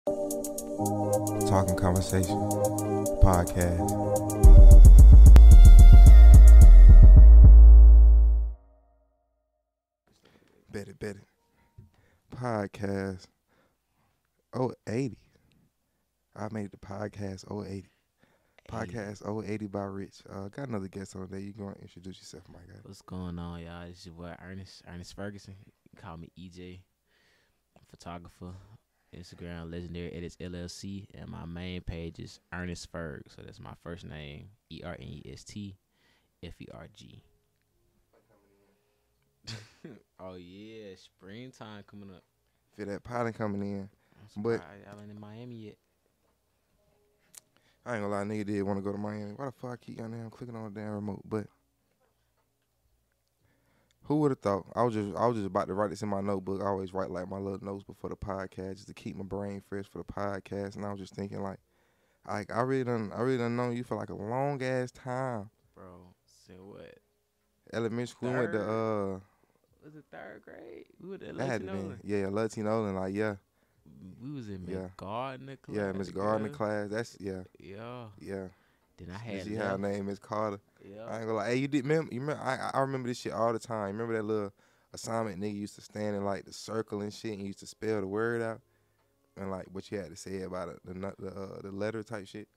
Talkin'Conversation podcast. Bet it. Podcast 080. I made the podcast 080. Podcast 080 by Rich. Got another guest on there. You going to introduce yourself, my guy. What's going on, y'all? It's your boy Ernest Ferguson. You call me EJ. Photographer. Instagram Legendary Edits LLC, and my main page is Ernest Ferg. So that's my first name, ERNEST FERG. Oh yeah, springtime coming up. Feel that pollen coming in. But y'all ain't in Miami yet. I ain't gonna lie, nigga did want to go to Miami. Why the fuck I keep on there? I'm clicking on the damn remote, but who would have thought? I was just about to write this in my notebook. I always write like my little notes before the podcast just to keep my brain fresh for the podcast. And I was just thinking like I really done known you for like a long ass time. Bro, so what? Elementary school went to Was it third grade? We were at that had to be Latino and like yeah. We was in Miss Gardner class. Yeah, Miss Gardner class. That's Yeah. Then I had see how her name is Carter. Yeah. I ain't gonna lie. Hey, you remember I remember this shit all the time. Remember that little assignment nigga used to stand in like the circle and shit and used to spell the word out and like what you had to say about it, the letter type shit.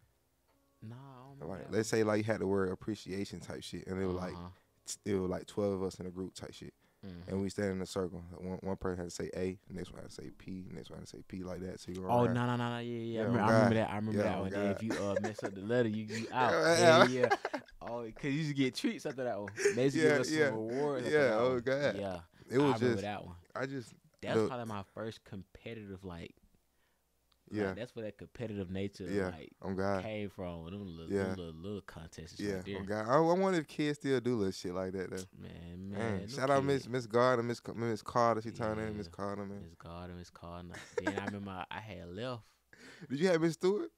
Nah, I don't like know. let's say like you had the word appreciation type shit and it was like still like 12 of us in a group type shit. Mm-hmm. And we stand in a circle. One person had to say A, the next one had to say P, the next one had to say P like that. So you go around. No, yeah. I remember that one. Then if you mess up the letter, you out. Yeah. Oh, cause you used to get treats after that one. They used to give us some rewards. Yeah. Oh God. Yeah. It was I remember that one. That's probably my first competitive like. Yeah. Like, that's where that competitive nature came from. Them little contests. Yeah. Right there. Oh God. I wonder if kids still do little shit like that though. Man. Shout out Miss Gardner, Miss Carter. She turned in Miss Carter, man. Miss Gardner. Then I remember I had left. Did you have Miss Stewart?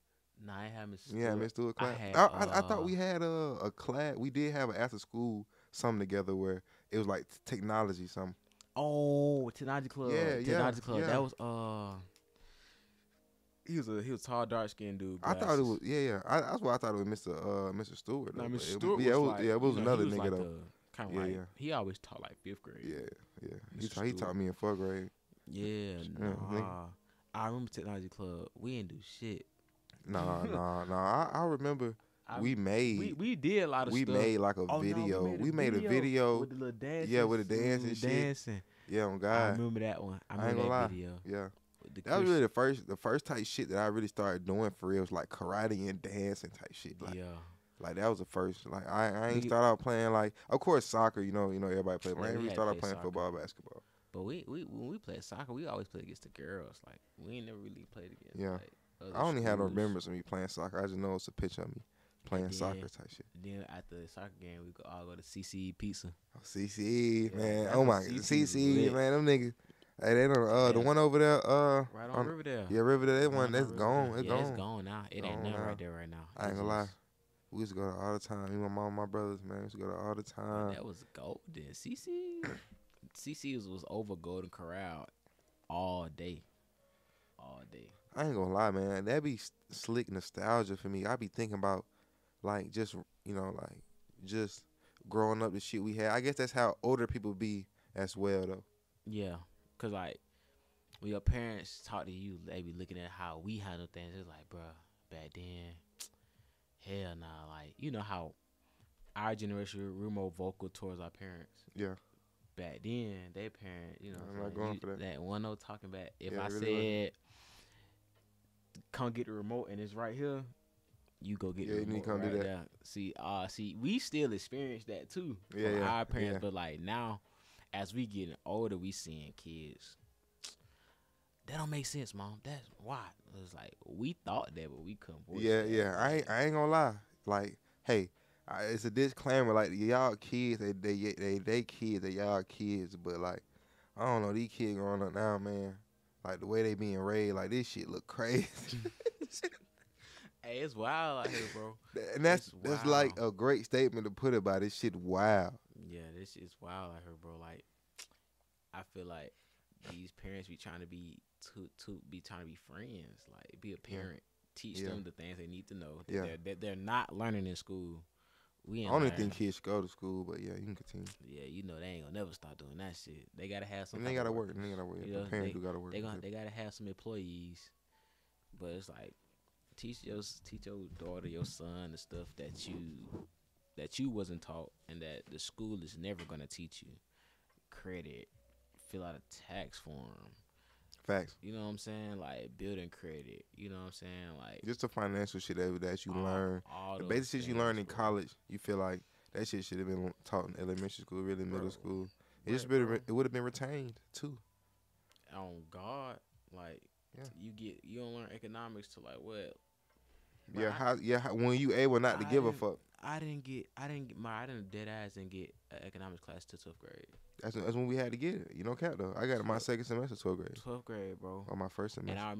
No, I had Miss Stewart. You had Miss Stewart class? I thought we had a class. We did have an after school something together where it was like technology something. Oh, technology club. Technology club. Yeah. That was He was tall, dark skinned dude. I thought it was that's why I thought it was Mr. Stewart. No, Mr. Stewart it was another nigga like though. Kind of like he always taught like 5th grade. Yeah. He taught me in 4th grade. Yeah, nah. I remember technology club. We didn't do shit. Nah. I remember we did a lot of stuff. We made like a video. We made a video with the little dance. Yeah, with the dance and shit. Dancing. Yeah, on God. I remember that one. I remember that video. Yeah. That was really the first type shit that I really started doing for real was like karate and dancing type shit. Like, like that was the first. Like I ain't start out playing like, of course soccer. You know everybody play. But I ain't really start out playing football, basketball. But when we played soccer, we always played against the girls. Like we ain't never really played against. Yeah. Like, I only had no remembrance of me playing soccer. I just know it's a picture of me playing soccer type shit. Then after the soccer game, we could all go to CC Pizza. Oh, CC, man. Oh my God, CC, man. Them niggas. Hey, they don't. The one over there. Right on Riverdale. Yeah, Riverdale. That one, that's gone. It's gone. It's gone now. It ain't nothing right there right now. I ain't gonna lie. We used to go there all the time. Me, my mom, my brothers, man. We used to go there all the time. That was golden. CC was over Golden Corral all day. I ain't gonna lie, man. That be slick nostalgia for me. I be thinking about, like, just just growing up the shit we had. I guess that's how older people be as well, though. Yeah, cause like when your parents talk to you, they be looking at how we handle things. It's like, bruh, back then, hell nah. Like, you know how our generation we're more vocal towards our parents. Yeah. Back then, their parents, I'm not going for that. That one no talking back. If I really said, come get the remote and it's right here, you go get the remote. You need to come right do that. There. See, we still experience that too from our parents, but like now, as we getting older, we seeing kids. That don't make sense, Mom. That's why. It's like we thought that, but we couldn't voice that. Yeah. I ain't gonna lie. Like, hey, it's a disclaimer. Like, y'all kids, they kids, they y'all kids. But like, I don't know, these kids growing up now, man. Like the way they being raised, like this shit look crazy. Hey, it's wild out here, bro. And that's like a great statement to put it by this shit wild. Yeah, this shit's wild out here, bro. Like, I feel like these parents be trying to be to be trying to be friends, like be a Yeah. parent, teach Yeah. them the things they need to know that Yeah. they're not learning in school. We I ain't don't even learn. think kids should go to school, but yeah, you can continue. Yeah, you know they ain't gonna never stop doing that shit. They gotta have some And type they gotta of work. workers. And they gotta work. You The know, parents do gotta work. they gotta have some employees. But it's like teach your daughter, your son, the stuff that you wasn't taught, and that the school is never gonna teach you. Credit, fill out a tax form. Facts. You know what I'm saying? Like building credit. You know what I'm saying? Like Just the financial shit that you learn. all The those basic shit you things, learn in bro. college, you feel like that shit should have been taught in elementary school, really middle Bro. school. It Right, just bro. it would have been retained too. On God, like Yeah. you don't learn economics to like what? When you able not to give a fuck. I didn't dead ass didn't get an economics class till 12th grade. That's when we had to get it. You know, cap though. I got it my second semester, 12th grade. 12th grade, bro. Or my first semester. And I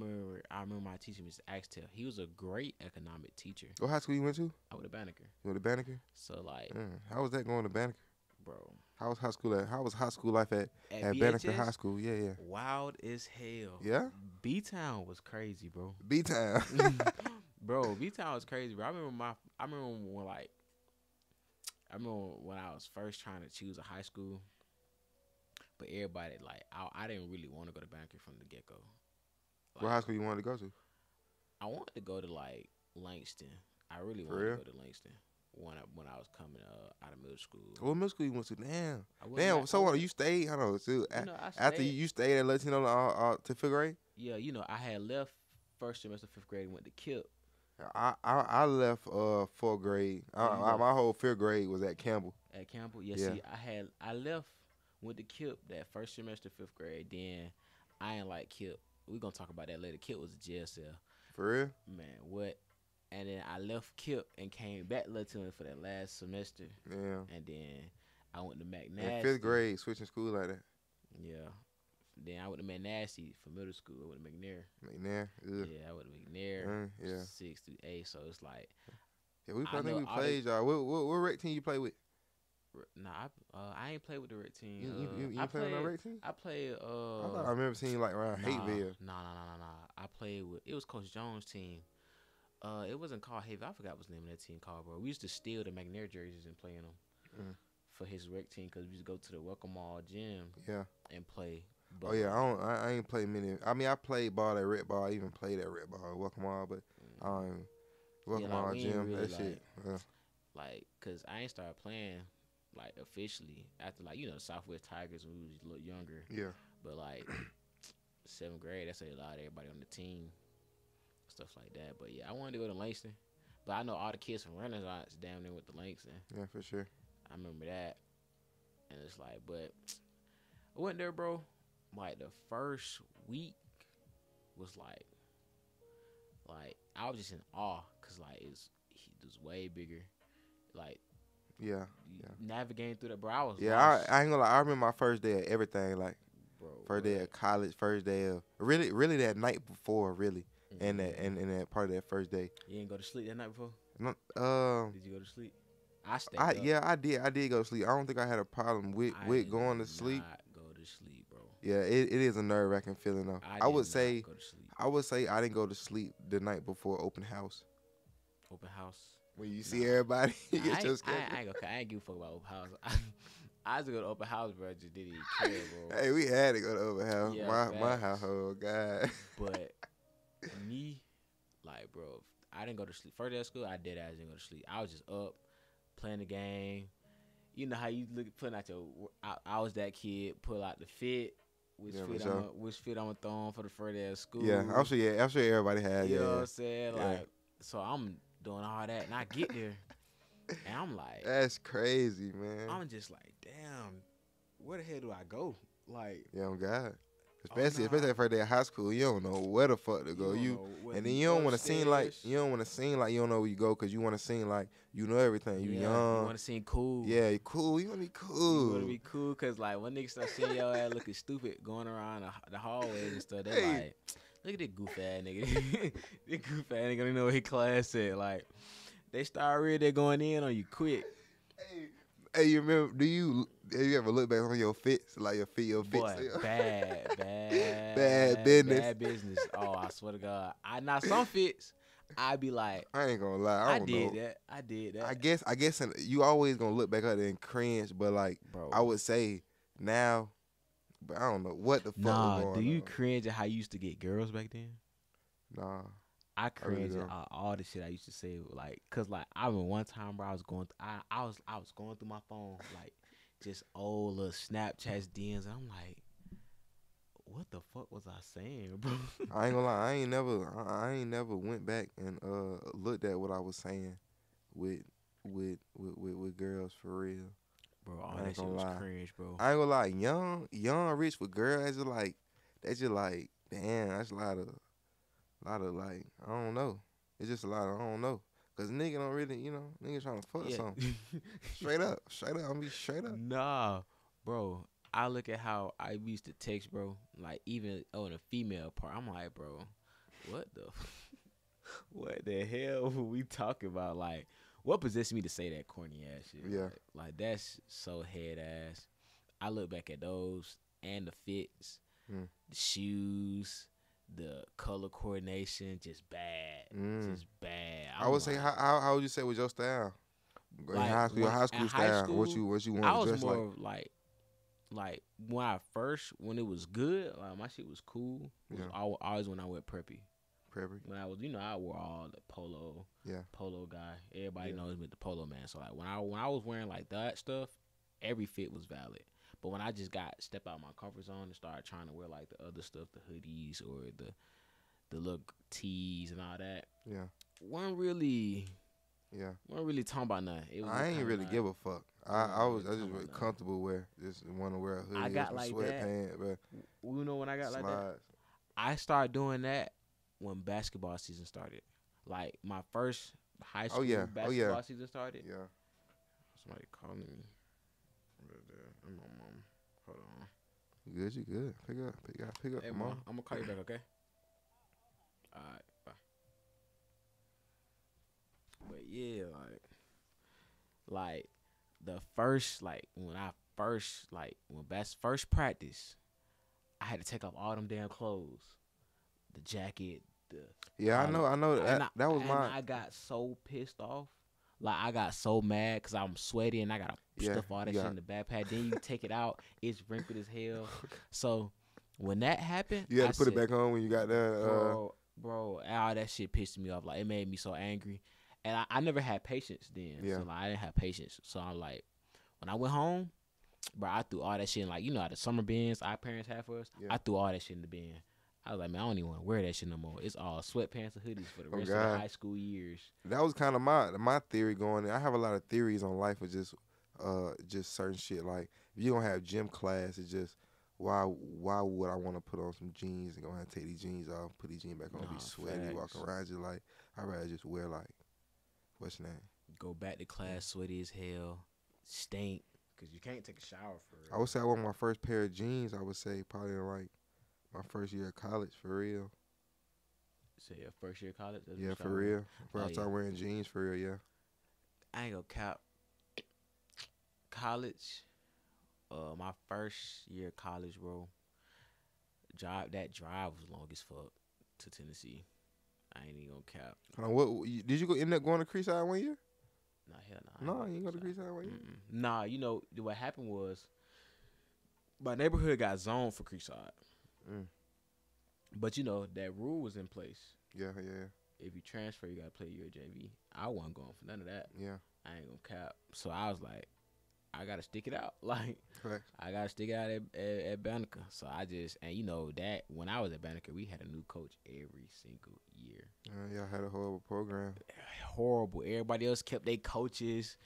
remember my teacher, Mr. Axtell. He was a great economic teacher. What high school you went to? I went to Banneker. You went to Banneker? So like, How was that going to Banneker? bro. How was high school life at At Banneker VHS, High School? Yeah. wild as hell. Yeah? B-Town was crazy, bro. B-Town. Bro, B-Town was crazy, bro. I remember when I was first trying to choose a high school, but everybody like I didn't really want to go to Banneker from the get go. Like, What high school you wanted to go to? I wanted to go to like Langston. I really For wanted real? to go to Langston when I was coming out of middle school. What middle school you went to? Damn. I went Damn. back- So what? You stayed? I don't know. So, You know, I after stayed- you stayed at Latino to fifth grade? Yeah, you know, I had left first semester 5th grade and went to KIP. I left fourth grade. You left. My whole fifth grade was at Campbell. At Campbell, yeah. Yeah. See, I left, went to KIP that first semester 5th grade. Then I ain't like KIP. We gonna talk about that later. KIP was a jail cell, For real? man. What? And then I left KIP and came back to Latino for that last semester. Yeah. And then I went to In McNasty. fifth grade, switching school like that. Yeah. Then I went to McNasty for middle school. I went to McNair. McNair. Ugh. Yeah, I went to McNair. Yeah. 6 through 8. So it's like, Yeah, I I think know we all played y'all. What rec team you play with? nah, I ain't played with the red team. You I played on the rec team? I played. I thought I remember seeing you like around Hateville. Nah. I played with. It was Coach Jones' team. It wasn't called Hayville. I forgot what the name of that team called, bro. We used to steal the McNair jerseys and play in them for his rec team because we used to go to the Welcome Mall gym Yeah. and play. But, Oh yeah, I ain't played many. I mean, I played ball at red ball. I even played at red ball, welcome all, but welcome all we ain't gym. really, That shit. like, cause I ain't started playing like officially after like the Southwest Tigers when we was a little younger. Yeah. But like 7th grade, that's a lot of everybody on the team, stuff like that. But yeah, I wanted to go to Langston, but I know all the kids from Renaissance down there with the Langston. Yeah, for sure. I remember that, and it's like, but I went there, bro. Like the first week was like I was just in awe, cause like it was way bigger, like Yeah. navigating through that, bro. I was Yeah, lost, I ain't gonna lie. I remember my first day of everything, like bro. first day of college, first day of really that night before, really, and that part of that first day. You didn't go to sleep that night before? No, Did you go to sleep? I stayed. I did go to sleep. I don't think I had a problem with going to sleep. Not go to sleep, bro. Yeah, it is a nerve wracking feeling though. I would did say not go to sleep. I would say I didn't go to sleep the night before open house. Open house. When you see everybody, you get your schedule. I ain't give a fuck about open house. I used to go to open house, bro. I just didn't even care, bro. Hey, we had to go to open house. Yeah, my facts. household, God. But me, like, bro, I didn't go to sleep. First day of school, I didn't go to sleep. I was just up playing the game. You know how you look putting out your. I was that kid. Pull out the fit. Which fit I'm gonna throw on for the first day of school. Yeah, I'm sure everybody had. You know yeah. what I'm saying? Yeah. Like, so I'm doing all that, and I get there, and I'm like, That's crazy, man. I'm just like, damn, where the hell do I go? Like, Yeah, on God. Especially nah. that first day of high school, you don't know where the fuck to go. And then you don't want to seem like you don't know where you go because you want to seem like you know everything. You young. You want to seem cool. Yeah, you cool. You want to be cool. You want to be cool because, like, when niggas start seeing your ass looking stupid going around the hallways and stuff, they like, look at this goof ass nigga. This goof ass nigga don't know what his class at. Like, they start really going in on you quick. Hey, you remember? You ever look back on your fits, like your fits? Boy, Bad business. bad business. Oh, I swear to God. Some fits, I'd be like, I ain't gonna lie. I don't know. I did that. I guess you always gonna look back at it and cringe, but like Bro. I would say now, but I don't know what the fuck was Nah, going do you on. cringe at how you used to get girls back then? Nah, I cringe really at all the shit I used to say, like, cause like I remember one time, bro, I was going, I was going through my phone, like, just old little Snapchats, DMs, and I'm like, what the fuck was I saying, bro? I ain't gonna lie. I ain't never went back and looked at what I was saying with girls for real. Bro, all I that ain't shit gonna was lie. cringe, bro. I ain't gonna lie. Young rich with girls. That's just like damn. That's a lot of like I don't know. It's just a lot of I don't know. Cause nigga don't really nigga trying to fuck something. Straight up. I'm gonna be straight up. Nah, bro. I look at how I used to text, bro. Like even on the female part, I'm like, bro, what what the hell were we talking about? Like, what possessed me to say that corny ass shit? Yeah. Like that's so head ass. I look back at those and the fits, the shoes, the color coordination, just bad, just bad. I would say how would you say was your style? Like, high school style. School, what you want I to was dress more like when it was good, like my shit was cool. Was always when I went preppy. When I was, I wore all the polo guy. Everybody knows me, the polo man. So like when I was wearing like that stuff, every fit was valid. But when I just step out my comfort zone and start trying to wear like the other stuff, the hoodies or the little tees and all that, weren't really talking about nothing. It was I ain't really like, give a fuck. I just really comfortable wear. Just want to wear a hoodie, I got like sweatpants, but you know when I got slides. like that, I started doing that when basketball season started. Like my first high school basketball season started. Yeah. Somebody calling me. I'm on mom. Hold on. You good. Pick up. Hey, Mom, I'm gonna call you back, okay? All right, bye. But yeah, like the first, when first practice, I had to take off all them damn clothes, the jacket, I know that was mine. I got so pissed off. Like, I got so mad because I'm sweaty and I got to stuff all that shit in the backpack. Then you take it out, it's wrinkled as hell. So, when that happened, you had to put it back on when you got there. Bro, all that shit pissed me off. Like, it made me so angry. And I never had patience then. Yeah. So, like, I didn't have patience. So, I'm like, when I went home, bro, I threw all that shit in, like, the summer bins our parents had for us. I threw all that shit in the bin. I was like, man, I don't even want to wear that shit no more. It's all sweatpants and hoodies for the rest of the high school years. That was kind of my theory going in. I have a lot of theories on life of just certain shit. Like, if you don't have gym class, it's just, why would I want to put on some jeans and go ahead and take these jeans off, put these jeans back on, be sweaty, walk around just like, I'd rather just wear like, what's your name? Go back to class sweaty as hell, stink, because you can't take a shower for real. I would say I wore my first pair of jeans, I would say probably like, my first year of college, for real. So your first year of college? Yeah, for real. Before I started wearing jeans, for real, yeah. I ain't gonna cap. College, my first year of college, bro, that drive was long as fuck to Tennessee. I ain't even gonna cap. Did you end up going to Creekside one year? Nah, hell nah. No, you didn't go to Creekside one year? Nah, what happened was, my neighborhood got zoned for Creekside. But that rule was in place. Yeah. If you transfer, you gotta play your JV. I wasn't going for none of that. Yeah. I ain't gonna cap. So I was like, I gotta stick it out. Like, correct. I gotta stick it out at Banneker. So I just, and that when I was at Banneker, we had a new coach every single year. Y'all had a horrible program. Horrible. Everybody else kept their coaches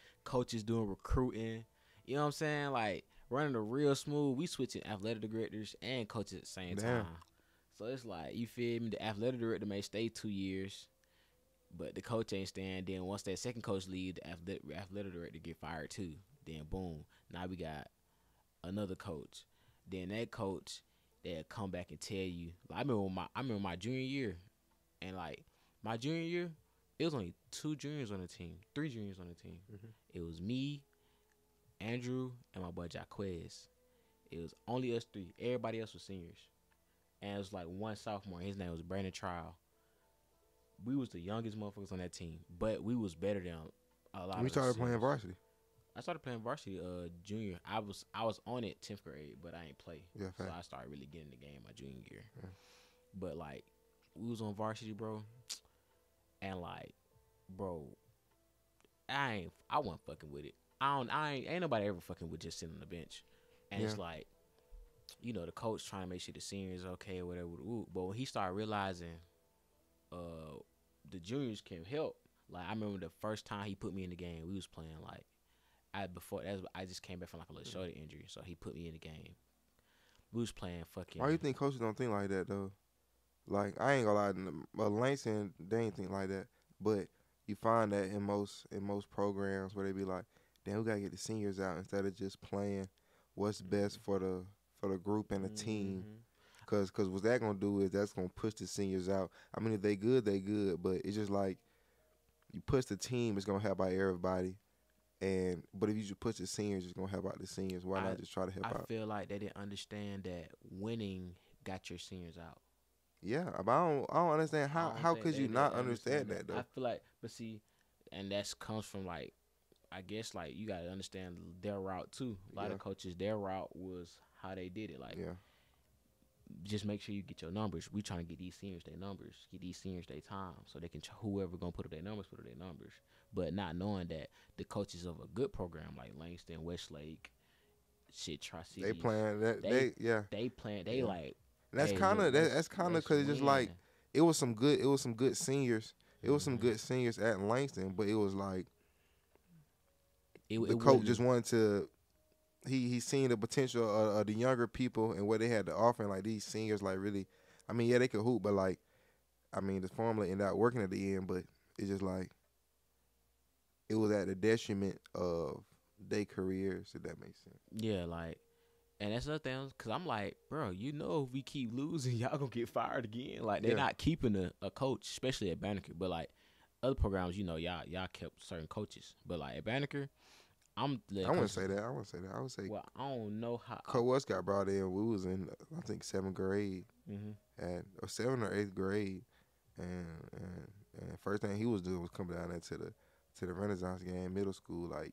doing recruiting. You know what I'm saying? Like, running a real smooth. We switching athletic directors and coaches at the same time. So it's like, you feel me? The athletic director may stay 2 years, but the coach ain't staying. Then once that second coach leave, the athletic director get fired too. Then boom, now we got another coach. Then that coach, they'll come back and tell you. Like, I remember my junior year, and like my junior year, it was only 2 juniors on the team, 3 juniors on the team. It was me, Andrew and my boy Jaquez. It was only us three. Everybody else was seniors. And it was like one sophomore. His name was Brandon Trial. We was the youngest motherfuckers on that team, but we was better than a lot We of the started playing seniors. varsity. I started playing varsity junior. I was on it 10th grade, but I ain't play. Yeah, So fact. I started really getting the game my junior year. Yeah. But like we was on varsity, bro, and like, bro, I wasn't fucking with it. Ain't nobody ever fucking with just sitting on the bench. And it's Yeah. like, the coach trying to make sure the seniors okay or whatever. But when he started realizing the juniors can help, like I remember the first time he put me in the game, we was playing like I just came back from like a little shoulder injury, so he put me in the game. We was playing fucking. Why you think coaches don't think like that though? Like I ain't gonna lie, Langston they ain't think like that, but you find that in most programs where they be like, damn, we gotta get the seniors out instead of just playing what's best for the group and the team. Cause what that gonna do is that's gonna push the seniors out. I mean, if they good, but it's just like you push the team, it's gonna help out everybody. But if you just push the seniors, it's gonna help out the seniors. Why not just try to help out? I feel like they didn't understand that winning got your seniors out. Yeah, but I don't understand how could you not understand that though? I feel like, but see, and that comes from like, I guess like you gotta understand their route too. A lot of coaches, their route was how they did it. Like, just make sure you get your numbers. We trying to get these seniors their numbers, get these seniors their time, so they can whoever gonna put up their numbers, put up their numbers. But not knowing that the coaches of a good program like Langston, Westlake, Tri-Cities, they playing that they playing they like. And that's hey, kind of look, that's kind of because it's just like it was some good seniors. It was some good seniors at Langston, but it was like the coach just wanted to. He seen the potential of the younger people and what they had to offer, and like these seniors, like really, I mean, yeah, they could hoop, but like, I mean, the formula ended up working at the end, but it's just like it was at the detriment of their careers, if that makes sense. Yeah, like, and that's another thing, because I'm like, bro, if we keep losing, y'all gonna get fired again. Like, they're not keeping a coach, especially at Banneker. But like other programs, y'all kept certain coaches. But like at Banneker, I wouldn't say that. I would say. Well, I don't know how. Coach West got brought in. We was in, I think, 7th grade, or 7th or 8th grade, and first thing he was doing was coming down there to the Renaissance game, middle school, like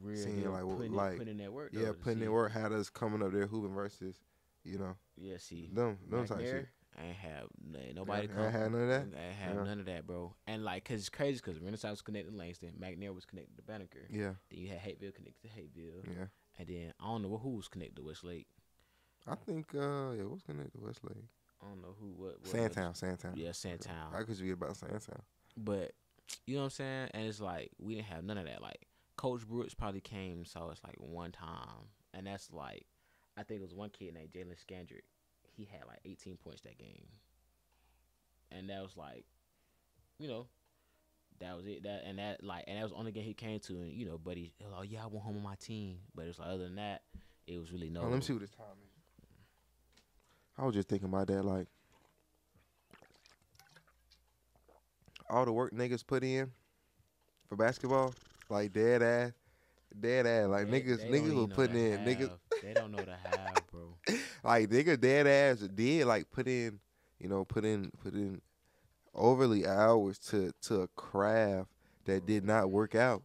Real seeing putting in that work. Yeah, putting in work. Had us coming up there hooping versus, Yeah, see, them type shit. I ain't have nobody. I had none of that. I had none of that, bro. And like, cause it's crazy, cause Renaissance was connected to Langston, McNair was connected to Banneker. Yeah. Then you had Hateville connected to Hateville. Yeah. And then I don't know who was connected to Westlake. I think it was connected to Westlake. I don't know who what Sandtown. Yeah, Sandtown. How could you get about Sandtown? But you know what I'm saying? And it's like we didn't have none of that. Like Coach Brooks probably came, so it's like one time, and that's like I think it was one kid named Jalen Scandrick. He had like 18 points that game. And that was like, that was it. That was the only game he came to, and but he was like, yeah, I want him on my team. But it's like other than that, it was really no. Let me see what this time is. I was just thinking about that, like all the work niggas put in for basketball, like dead ass. Like niggas were putting in niggas. They don't know the half, bro. Like niggas dead ass did like put in overly hours to a craft that did not work out.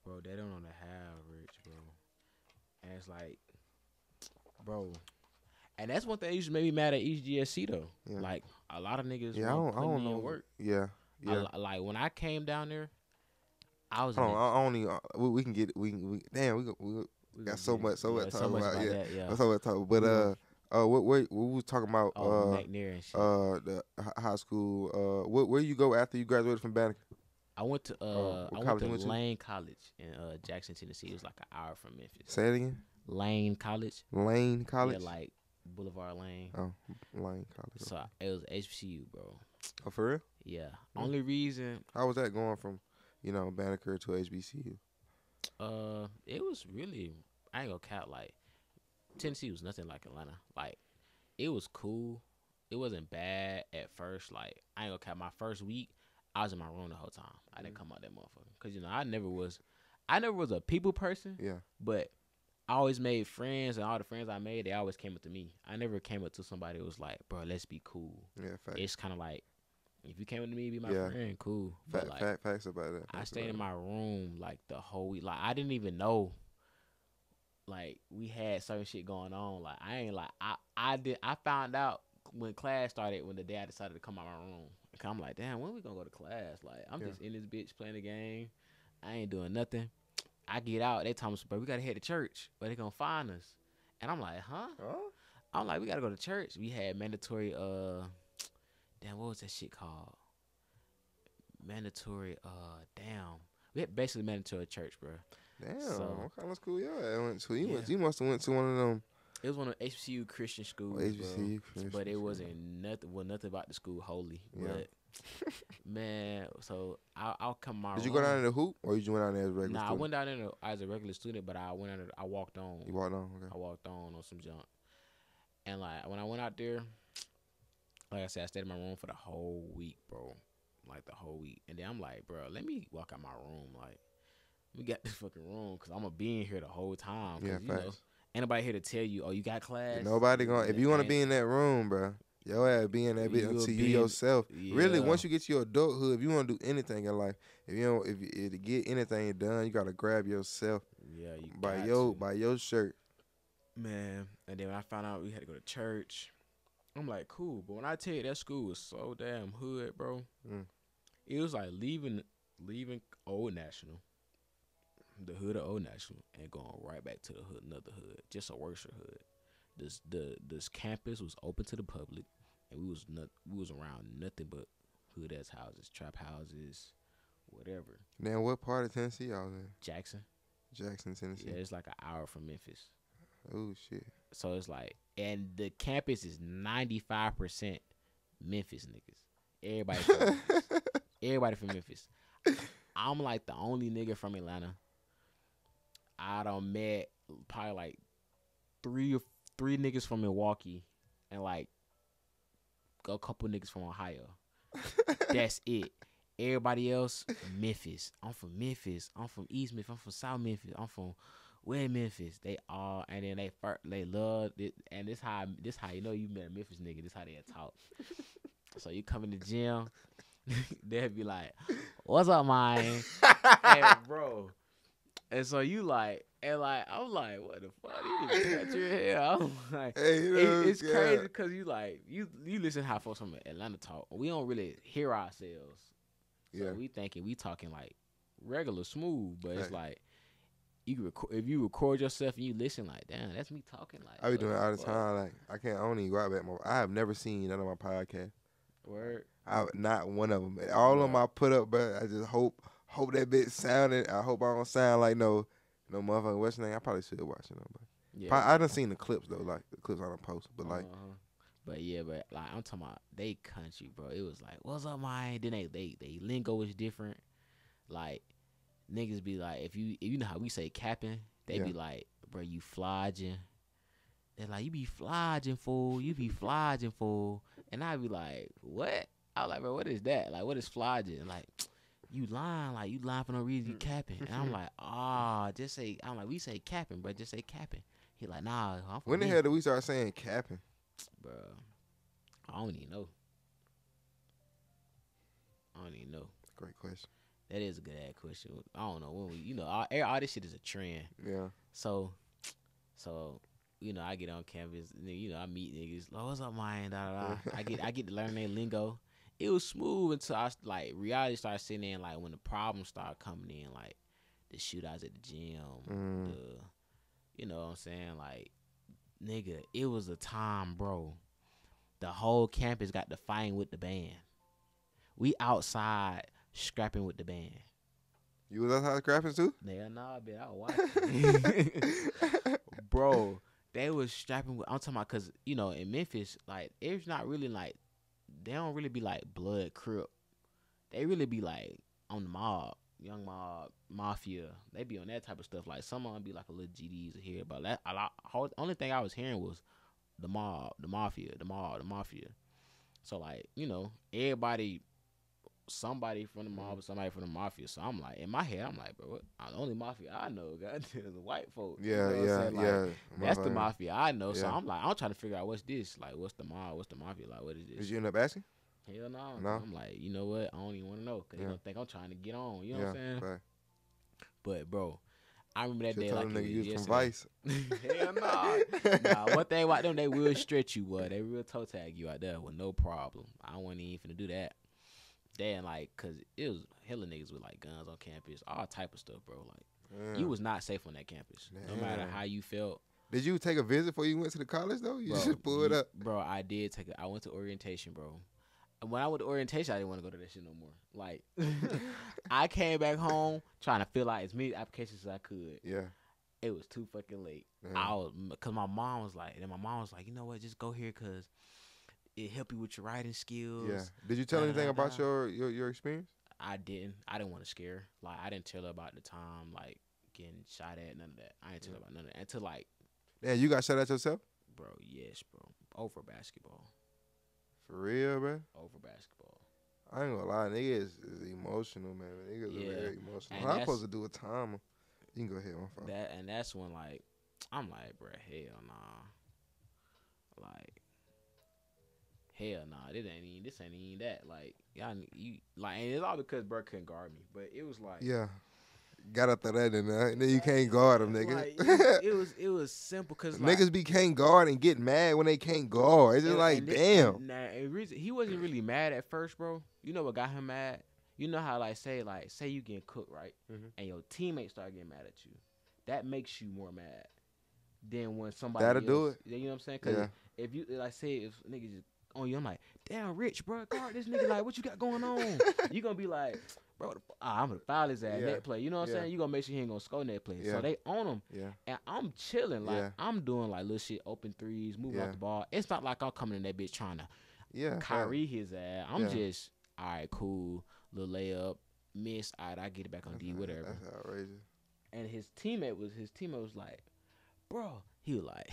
Bro, they don't know the half, Rich, bro. And it's like, bro, and that's one thing that used to make me mad at EGSC though. Yeah. Like a lot of niggas I don't know work. Yeah. Like when I came down there, I was. We got so much to talk about. Yeah, so much to talk. But what we was talking about? McNair and shit. The high school. Where you go after you graduated from Banneker? I went to Lane College in Jackson, Tennessee. It was like an hour from Memphis. Say it again. Lane College. Lane College. Yeah, like Boulevard Lane. Oh, Lane College. So it was HBCU, bro. Oh, for real? Yeah. Only reason. How was that going from, Banneker to HBCU? It was really. I ain't gonna count. Like Tennessee was nothing like Atlanta. Like it was cool. It wasn't bad at first. Like I ain't gonna count. My first week, I was in my room the whole time. I didn't come out that motherfucker because I never was. I never was a people person. Yeah. But I always made friends, and all the friends I made, they always came up to me. I never came up to somebody who was like, bro, let's be cool. Yeah, facts. It's kind of like, if you came up to me, be my Yeah. friend, cool. But like, Facts about that. I stayed in my room like the whole week. Like, I didn't even know, like, we had certain shit going on. Like, I ain't like, I found out when class started, when the day I decided to come out my room. Cause I'm like, damn, when we gonna go to class? Like, I'm just in this bitch playing the game. I ain't doing nothing. I get out, they tell me, bro, we gotta head to church, but they gonna find us. And I'm like, huh? I'm like, we gotta go to church. We had mandatory, damn, what was that shit called? Mandatory, we had basically mandatory church, bro. Damn, So, what kind of school y'all at? Went to? Yeah. You must have went to one of them. It was one of HBCU Christian schools, HBCU bro. Christian But it school. wasn't nothing about the school holy. Yeah. But man, so I'll come my Did you room. go down there to hoop, or you just went down there as a regular Nah, student? I went down there as a regular student, but I went out there, I walked on. You walked on? Okay. I walked on some junk. And like when I went out there, like I said, I stayed in my room for the whole week, bro. Like the whole week. And then I'm like, bro, let me walk out my room. Like, we got this fucking room because I'm going to be in here the whole time. Yeah, you facts. know, ain't nobody here to tell you, oh, you got class. Nobody gonna. If you want to be in that room, bro, your ass be in that bitch until you yourself. Yeah. Really, once you get to your adulthood, if you want to do anything in life, if you don't, if to get anything done, you gotta grab yourself. Yeah, you by your shirt. Man, and then when I found out we had to go to church, I'm like, cool. But when I tell you that school was so damn hood, bro, it was like leaving Old National, the hood of Old National, and going right back to the hood, another hood, just a worse hood. This campus was open to the public, and we was around nothing but hood ass houses, trap houses, whatever. Now, what part of Tennessee y'all in? Jackson, Tennessee. Yeah, it's like an hour from Memphis. Oh shit. So it's like, and the campus is 95% Memphis niggas. Everybody from Memphis. Everybody from Memphis. I'm like the only nigga from Atlanta. I done met probably like three niggas from Milwaukee and like a couple niggas from Ohio. That's it. Everybody else, Memphis. I'm from Memphis. I'm from East Memphis. I'm from South Memphis. I'm from West Memphis. They all, and then they love it. And this how you know you met a Memphis nigga. This how they talk. So you come in the gym, they'll be like, "What's up, man?" And bro. And so you like, and like, I'm like, what the fuck? You just cut your hair. I'm like, hey, it's crazy because you like, you listen to how folks from Atlanta talk. We don't really hear ourselves. So we thinking we talking like regular smooth, but it's like, if you record yourself and you listen, like, damn, that's me talking. Like, I be doing it all the time. Like, I don't even go out back. I have never seen none of my podcasts. Word. Not one of them. All of them I put up, but I just hope that bitch sounded. I hope I don't sound like no motherfucking what's name. I probably should watch it, but I done seen the clips though, like the clips on the post, but like. But like I'm talking about they country, bro. It was like, what's up, man? Then they lingo is different. Like niggas be like, if you know how we say capping, they be like, bro, you flogging. They're like, you be flogging, fool. You be flogging, fool. And I be like, what? I was like, bro, what is that? Like, what is flogging? Like, you lying for no reason. You capping. And I'm like, just say. I'm like, we say capping, bro. Just say capping. He like, nah. I'm when the hell did we start saying capping? Bro, I don't even know. Great question. That is a good ass question. I don't know when we, all this shit is a trend. Yeah. So, I get on campus. I meet niggas. Oh, what's up, man? Da, da, da. I get to learn their lingo. It was smooth until reality started sitting in. Like when the problems started coming in, like the shootouts at the gym. You know what I'm saying? Like, nigga, it was a time, bro. The whole campus got to fighting with the band. We outside scrapping with the band. You was outside scrapping too? Yeah, nah, bitch, I was watching. Bro, they was strapping with, I'm talking about, because, in Memphis, like, it's not really like, they don't really be like blood crip. They really be like on the mob, young mob, mafia. They be on that type of stuff. Like, some of them be like a little GDs here, but that only thing I was hearing was the mob, the mafia. So, like, everybody somebody from the mob or somebody from the mafia. So I'm like, in my head, I'm like, bro, what? The only mafia I know, goddamn, is the white folk. Yeah, you know what I'm yeah, saying? Like, yeah. that's the mafia I know. So Yeah. I'm like, I'm trying to figure out what's this? Like, what's the mob? What's the mafia? Like, what is this? Did you end up asking? Hell no. No. I'm like, you know what? I don't even want to know because they Yeah. gonna think I'm trying to get on. You know what I'm saying? Right. But bro, I remember that Should day tell like them it niggas was you from yesterday. Vice. Hell no. Nah, one thing about them, they will stretch you, boy. They will toe tag you out there with no problem. I wasn't even finna do that. Then like, cause it was hella niggas with like guns on campus, all type of stuff, bro. Like, you was not safe on that campus, no matter how you felt. Did you take a visit before you went to the college though? You just pulled up. Bro, I did take it. I went to orientation, bro. When I went to orientation, I didn't want to go to that shit no more. Like, I came back home trying to fill out as many applications as I could. Yeah. It was too fucking late. Yeah. Cause my mom was like, you know what, just go here cause it help you with your writing skills. Yeah. Did you tell anything about your experience? I didn't. I didn't want to scare her. Like, I didn't tell her about the time, like, getting shot at, none of that. I didn't tell her about none of that until, like... Yeah, you got shot at yourself? Bro, yes, bro. Over basketball. For real, bro? Over basketball. I ain't gonna lie, niggas is emotional, man. Niggas are very emotional. How I'm supposed to do a time? You can go ahead, my phone. That's when, like, I'm like, bro, hell nah. Like... Hell nah, this ain't even that. Like, y'all, you like, and it's all because bro couldn't guard me. But it was like, yeah, gotta throw that in there. And then you can't guard them, nigga. Like, it was simple because like, niggas be can't guard and get mad when they can't guard. It's just like, damn. He wasn't really mad at first, bro. You know what got him mad? You know how say you getting cooked, right? Mm-hmm. And your teammates start getting mad at you. That makes you more mad than when somebody that'll else, do it. You know what I'm saying? Because if you if niggas just on you, I'm like, damn, Rich, bro, guard this nigga. Like, what you got going on? You gonna be like, bro, I'm gonna foul his ass net play. You know what I'm saying? You gonna make sure he ain't gonna score net play. So they own him. Yeah. And I'm chilling. Like, I'm doing like little shit, open threes, moving off the ball. It's not like I'm coming in that bitch trying to Kyrie his ass. I'm just, all right, cool, little layup, miss. All right, I get it back on D, whatever. That's outrageous. And his teammate was like, bro. He was like,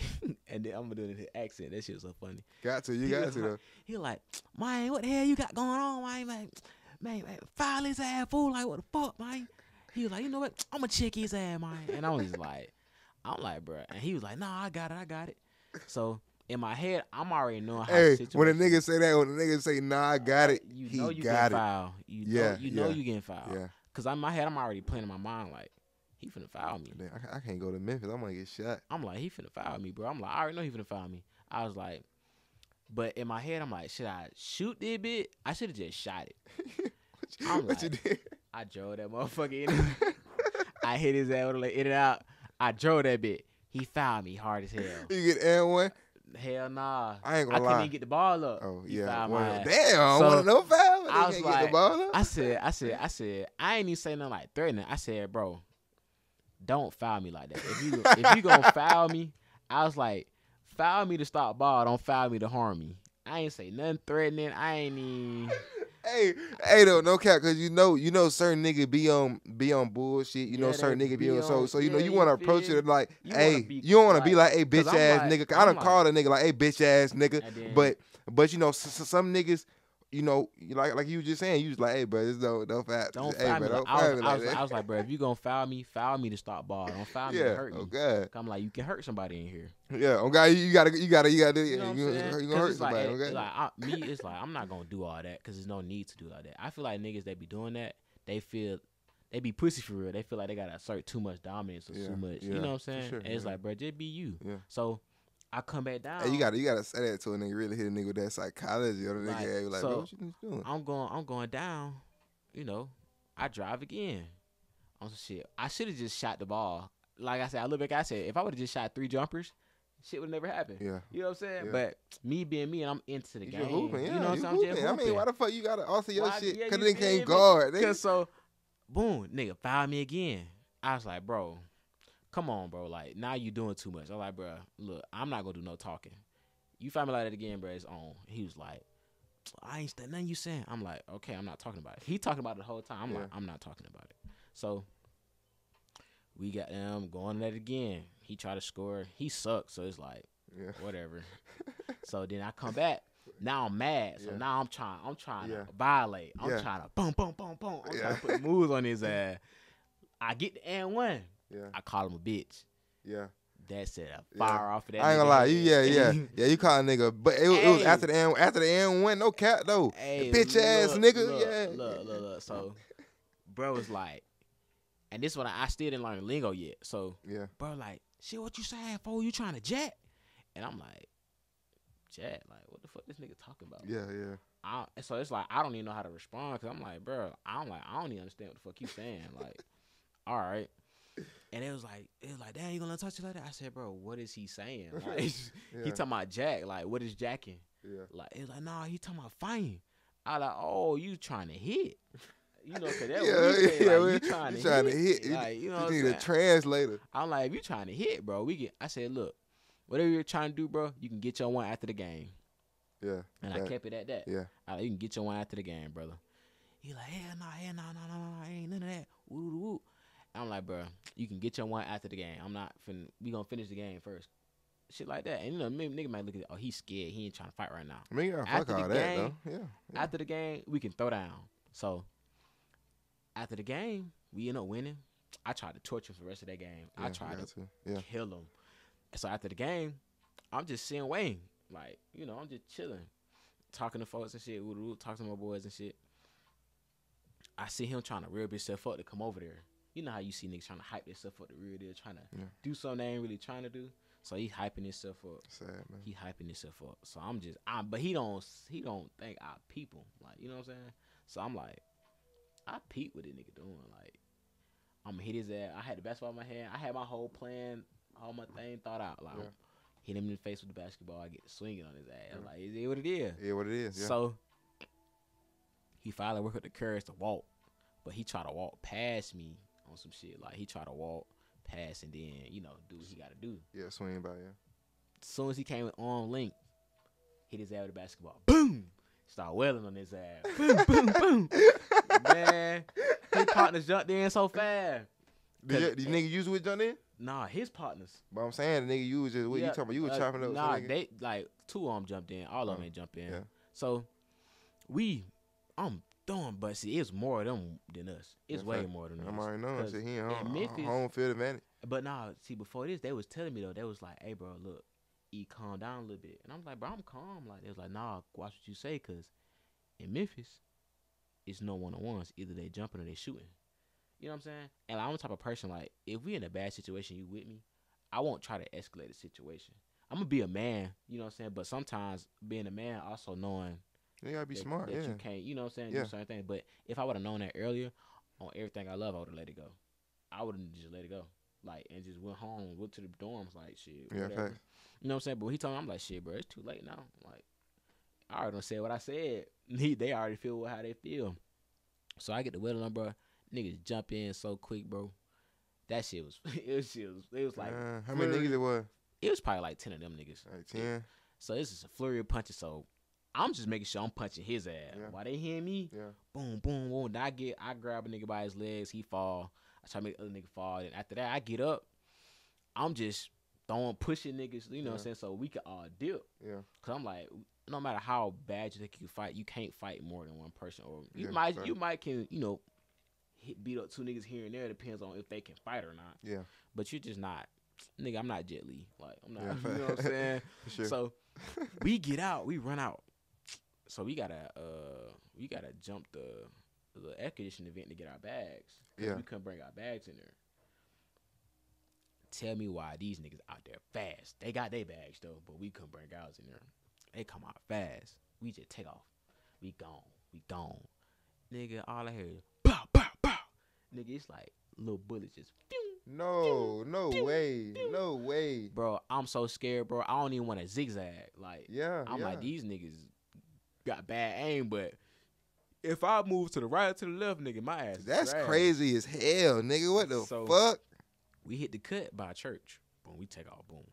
and then I'm gonna do it in his accent. That shit was so funny. You got to though. He was like, man, what the hell you got going on, man? Man, foul his ass, fool. Like, what the fuck, man? He was like, you know what? I'm gonna check his ass, man. And I was just like, I'm like, bro. And he was like, nah, I got it. So in my head, I'm already knowing how. Hey, when a nigga say that, when a nigga say, nah, I got it, you know you got getting fouled. You know you getting fouled. Yeah. Cause in my head, I'm already playing in my mind like, he finna foul me. I can't go to Memphis. I'm gonna get shot. I'm like, he finna foul me, bro. I'm like, I already know he finna foul me. I was like, but in my head, I'm like, should I shoot this bit? I should have just shot it. What you did? I drove that motherfucker in. I hit his ass with a like, in and out. I drove that bit. He fouled me hard as hell. You get and one? Hell nah. I ain't gonna lie. I couldn't even get the ball up. Oh, he yeah. Well, damn, I want no foul. I was like, get the ball up? I said, I ain't even say nothing like threatening. I said, bro, don't foul me like that. If you gonna foul me, I was like, foul me to stop ball. Don't foul me to harm me. I ain't say nothing threatening. I ain't even. Hey, though, no cap, cause you know, certain nigga be on bullshit. You know, certain nigga be on so you know, you want to approach it like, hey, you don't want to be like, hey, bitch ass nigga. I done called a nigga like, hey, bitch ass nigga. But you know, some niggas. You know, like you were just saying, you was like, hey, bro, this don't foul. Don't hey, foul me. Bro, I was like, bro, if you gonna foul me to stop ball. Don't foul me to hurt me. Okay. I'm like, you can hurt somebody in here. Yeah, okay, you gotta do. You know you gonna hurt somebody. Okay. It's like I'm not gonna do all that because there's no need to do all that. I feel like niggas that be doing that, they be pussy for real. They feel like they gotta assert too much dominance or too much. You know what I'm saying? Sure, and it's like, bro, just be you. Yeah. So I come back down. Hey, you gotta say that to a nigga. Really hit a nigga with that psychology. Or the nigga like, bro, what you doing? I'm going down. You know, I drive again on some shit. I should have just shot the ball. Like I said, I look back. I said, if I would have just shot 3 jumpers, shit would never happen. Yeah. You know what I'm saying? Yeah. But me being me, and I'm into the game. Hooping, you know what I'm saying? I mean, why the fuck you gotta alter your shit? Because they can't guard. Because so, boom, nigga, foul me again. I was like, bro. Come on, bro. Like, now you doing too much. I'm like, bro, look, I'm not going to do no talking. You find me like that again, bro, it's on. He was like, I ain't saying nothing you saying. I'm like, okay, I'm not talking about it. He talking about it the whole time. I'm like, I'm not talking about it. So, we got him going at it again. He tried to score. He sucked, so it's like, whatever. So, then I come back. Now I'm mad. So Yeah. now I'm trying Yeah. to violate. I'm Yeah. trying to boom, boom, boom, boom. I'm Yeah. trying to put moves on his ass. I get the and one. Yeah. I call him a bitch. Yeah. That set a fire off of that. I ain't nigga gonna lie, head. you call a nigga, but it was after the end went, no cap though. Hey, Bitch ass nigga, look. So, bro was like, and this one I still didn't learn the lingo yet. So, bro, like, shit, what you saying, fool? You trying to jack? And I'm like, jack? Like, what the fuck this nigga talking about? Yeah. So it's like I don't even know how to respond because I'm like, bro, I don't even understand what the fuck you saying. Like, all right. And it was like, damn, you gonna touch it like that? I said, bro, what is he saying? Like, he talking about jack. Like, what is jacking? Yeah. Like, it was like, nah, he talking about fighting. I like, oh, you trying to hit? You know, cause that you trying to hit. Like, you know, you need a translator. I'm like, if you trying to hit, bro, I said, look, whatever you're trying to do, bro, you can get your one after the game. Yeah. And I kept it at that. Yeah. I like, you can get your one after the game, brother. He like, hell no, ain't none of that. Woo. I'm like, bro, you can get your one after the game. We gonna finish the game first. Shit like that. And you know, nigga might look at it, oh, he's scared. He ain't trying to fight right now. I mean, you gotta fuck all that, though. Yeah. After the game, we can throw down. So, after the game, we end up winning. I tried to torture him for the rest of that game. I tried to kill him. So, after the game, I'm just sitting waiting. Like, you know, I'm just chilling. Talking to folks and shit. Talking to my boys and shit. I see him trying to rib himself up to come over there. You know how you see niggas trying to hype themselves up to real deal, trying to do something they ain't really trying to do. So he hyping himself up. Sad, man. He hyping himself up. So but he don't think I peep him. Like, you know what I'm saying? So I'm like, I peep what this nigga doing. Like, I'm gonna hit his ass. I had the basketball in my hand. I had my whole plan, all my thing thought out. Like, hit him in the face with the basketball. I get swinging on his ass. Like, is it what it is? Yeah, what it is. Yeah. So he finally worked up the courage to walk, but he tried to walk past me on some shit. Like, he tried to walk past and then, you know, do what he got to do. Yeah, swing by, As soon as he came with arm length, hit his ass with the basketball. Boom! Start wailing on his ass. Boom, boom, boom. Man, his partners jumped in so fast. Did the nigga usually jump in? Nah, his partners. But I'm saying the nigga you was just, what you talking about? You was chopping up. Nah, they, like, two of them jumped in. All of them ain't jumped in. Yeah. So, I'm throwing, but see, it's more of them than us. It's way more than us. I'm already knowing. So he in Memphis, home field advantage. But nah, see, before this, they was telling me, though, they was like, hey, bro, look, calm down a little bit. And I'm like, bro, I'm calm. Like, they was like, nah, watch what you say, because in Memphis, it's no one-on-ones. Either they jumping or they shooting. You know what I'm saying? And I'm the type of person, like, if we in a bad situation, you with me, I won't try to escalate the situation. I'm going to be a man, you know what I'm saying? But sometimes being a man, also knowing you gotta be smart, that you can't, you know what I'm saying, do certain things. But if I would have known that earlier, on everything I love, I would have let it go. I would have just let it go. Like, and just went home, went to the dorms, like, shit, whatever. Facts. You know what I'm saying? But when he told me, I'm like, shit, bro, it's too late now. Like, I already done said what I said. They already feel how they feel. So I get the wailing on, bro. Niggas jump in so quick, bro. That shit was, it was like. How many niggas it was? It was probably like 10 of them niggas. Like 10? So this is a flurry of punches, so I'm just making sure I'm punching his ass. Yeah. While they hear me, boom, boom, boom. Then I grab a nigga by his legs, he fall. I try to make the other nigga fall. And after that, I get up. I'm just pushing niggas, you know what I'm saying, so we can all dip. Yeah. Because I'm like, no matter how bad you think you can fight, you can't fight more than one person. Or you might can, you know, beat up two niggas here and there. Depends on if they can fight or not. Yeah. But you're just not. Nigga, I'm not Jet Li. Like, I'm not, you know what I'm saying? Sure. So, we get out. We run out. So, we gotta jump the air conditioning event to get our bags. Yeah. We couldn't bring our bags in there. Tell me why these niggas out there fast. They got their bags, though, but we couldn't bring ours in there. They come out fast. We just take off. We gone. Nigga, all I hear is, pow, pow, pow. Nigga, it's like little bullets just, pew. No way. Bro, I'm so scared, bro. I don't even want to zigzag. Like, I'm like, these niggas got bad aim, but if I move to the right or to the left, nigga, my ass That's is crazy as hell, nigga. What the fuck? We hit the cut by a church. Boom, we take off. Boom.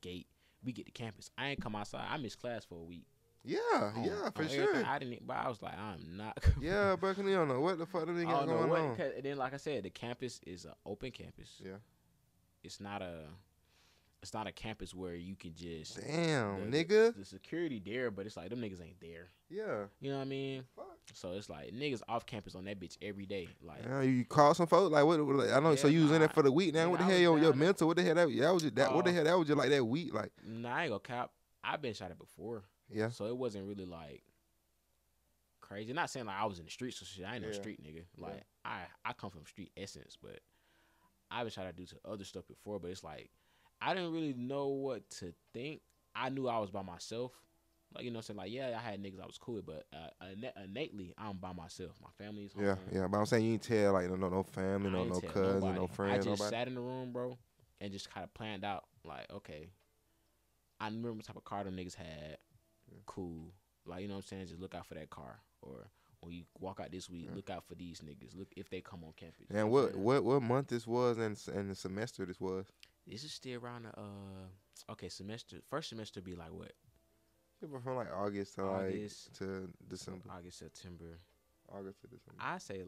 Gate. We get to campus. I ain't come outside. I missed class for a week. Yeah, for sure. I didn't, but I was like, I'm not. Yeah, but you don't know what the fuck they got going on. And then, like I said, the campus is an open campus. Yeah. It's not a it's not a campus where you can just Damn, nigga. the security there, but it's like them niggas ain't there. Yeah. You know what I mean? Fuck. So it's like niggas off campus on that bitch every day. Like, Yeah, you call some folks like what? Like, I know. Yeah, so you was in there nah, for the week now. nigga, What the I hell? was Your down there. mental? What the hell? That was just that. What the hell? That was just like that week. Like, nah, I ain't gonna cap. I've been shot at before. yeah. So it wasn't really like crazy. Not saying like I was in the streets or shit. I ain't no Yeah. street nigga. Like I come from street essence, but I've been shot at due to other stuff before. But it's like I didn't really know what to think. I knew I was by myself. Like, you know what I'm saying? Like, yeah, I had niggas I was cool with, but innately, I'm by myself. My family's home. Yeah, yeah. But I'm saying you ain't tell like no family, I ain't no tell cousins, nobody. no friends, I just nobody. sat in the room, bro, and just kind of planned out, like, okay, I remember what type of car them niggas had. Cool. Like, you know what I'm saying? Just look out for that car. Or when you walk out this week, look out for these niggas. Look if they come on campus. And what month this was and the semester this was? This is still around the okay, semester. First semester be like what? From like August to August to December. August, September. August to December. I say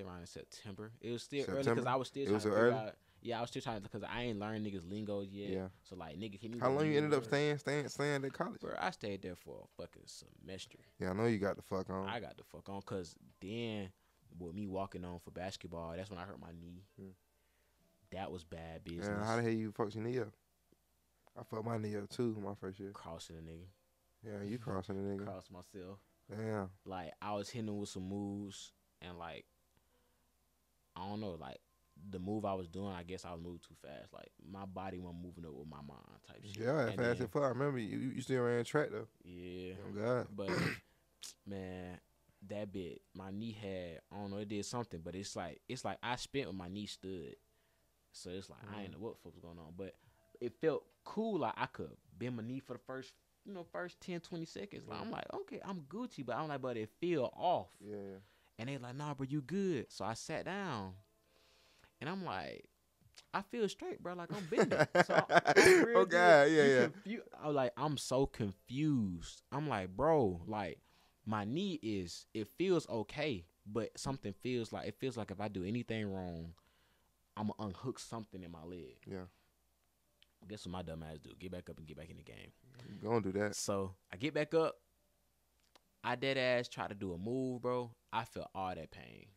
around in September. It was still early September? because I was still It trying was to so figure early? out. Yeah, I was still trying to because I ain't learned niggas lingo yet. Yeah. So like, nigga, can you? How long you ended up staying? staying at college? Bro, I stayed there for a fucking semester. Yeah, I know you got the fuck on. I got the fuck on because then with me walking on for basketball, that's when I hurt my knee. That was bad business. Yeah, how the hell you fucked your knee up? I fucked my knee up too my first year. Crossing a nigga. Yeah, you crossing the nigga. Cross myself. Damn. Like, I was hitting him with some moves, and like, I don't know, like the move I was doing, I guess I was moving too fast. Like, my body wasn't moving up with my mind type shit. Yeah, And fast then- as fuck. I remember you still ran track though. Yeah. Oh God. But man, that bit, my knee had, I don't know, it did something, but it's like I spent when my knee stood. So it's like I ain't know what fuck was going on. But it felt cool, like I could bend my knee for the first 10, 20 seconds. Like, I'm like, okay, I'm Gucci, but I'm like, but it feel off. Yeah. And they like, nah, bro, you good. So I sat down, and I'm like, I feel straight, bro. Like, I'm bending. So I'm real Oh God, good. yeah. I was like, I'm so confused. I'm like, bro, like, my knee it feels okay, but something feels like if I do anything wrong, I'm gonna unhook something in my leg. Yeah. Guess what my dumb ass do? Get back up and get back in the game. You gonna do that. So I get back up. I dead ass try to do a move, bro. I felt all that pain.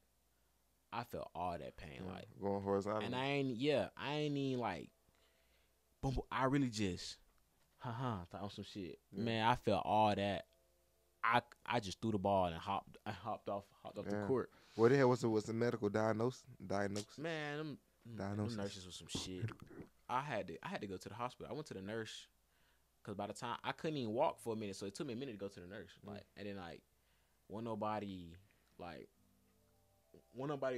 Like, going horizontal. and I ain't even like, boom. I really just, thought on some shit. Yeah. Man, I felt all that. I just threw the ball and hopped off the court. What the hell was the medical diagnosis? Man, them Diagnosis. nurses was some shit. I had to go to the hospital. I went to the nurse because by the time I couldn't even walk for a minute, so it took me a minute to go to the nurse. Like, and then like, wasn't nobody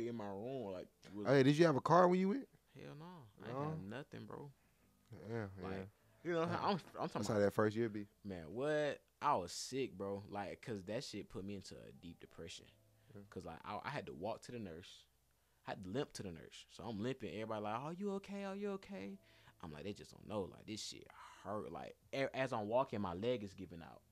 in my room. Like, Hey, did you have a car when you went? hell no, I ain't have nothing, bro. Yeah, Like, you know, I'm talking That's about, how that first year be. man. What? I was sick, bro. Like, cause that shit put me into a deep depression. Cause like I had to walk to the nurse. I had to limp to the nurse. So I'm limping. Everybody like, "Are you okay? Are you okay?" I'm like, they just don't know. Like, this shit hurt. Like, as I'm walking, my leg is giving out.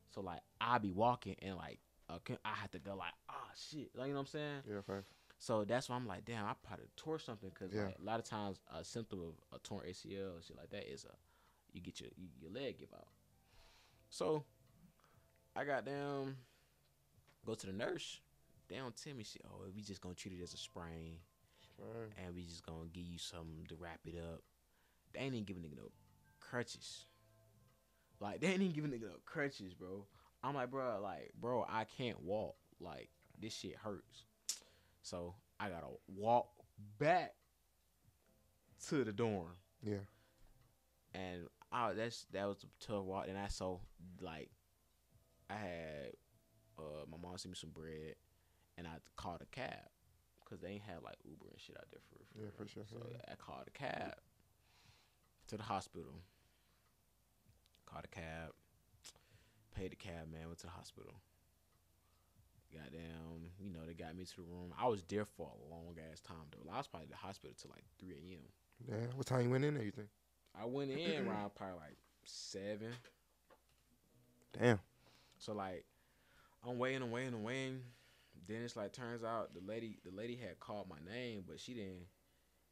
So like, I be walking and like, I had to go like, shit. Like, you know what I'm saying? Yeah, fine. So that's why I'm like, damn, I probably tore something. Cause Yeah. like, a lot of times a symptom of a torn ACL and shit like that is you get your leg give out. So I got them go to the nurse. They don't tell me shit. Oh, we just gonna treat it as a sprain, and we just gonna give you something to wrap it up. They ain't even giving nigga no crutches. Like, they ain't even giving nigga no crutches, bro. I'm like, bro, I can't walk. Like, this shit hurts. So I gotta walk back to the dorm. Yeah. And that was a tough walk. And I had my mom sent me some bread, and I called a cab because they ain't had like Uber and shit out there for Yeah, for sure. So I called a cab to the hospital. Called a cab, paid the cab man, went to the hospital. Goddamn, they got me to the room. I was there for a long ass time though. I was probably at the hospital till like 3 a.m. Yeah. What time you went in there? You think? I went in around probably like 7. Damn. So like, I'm waiting. Then it's like, turns out the lady had called my name, but she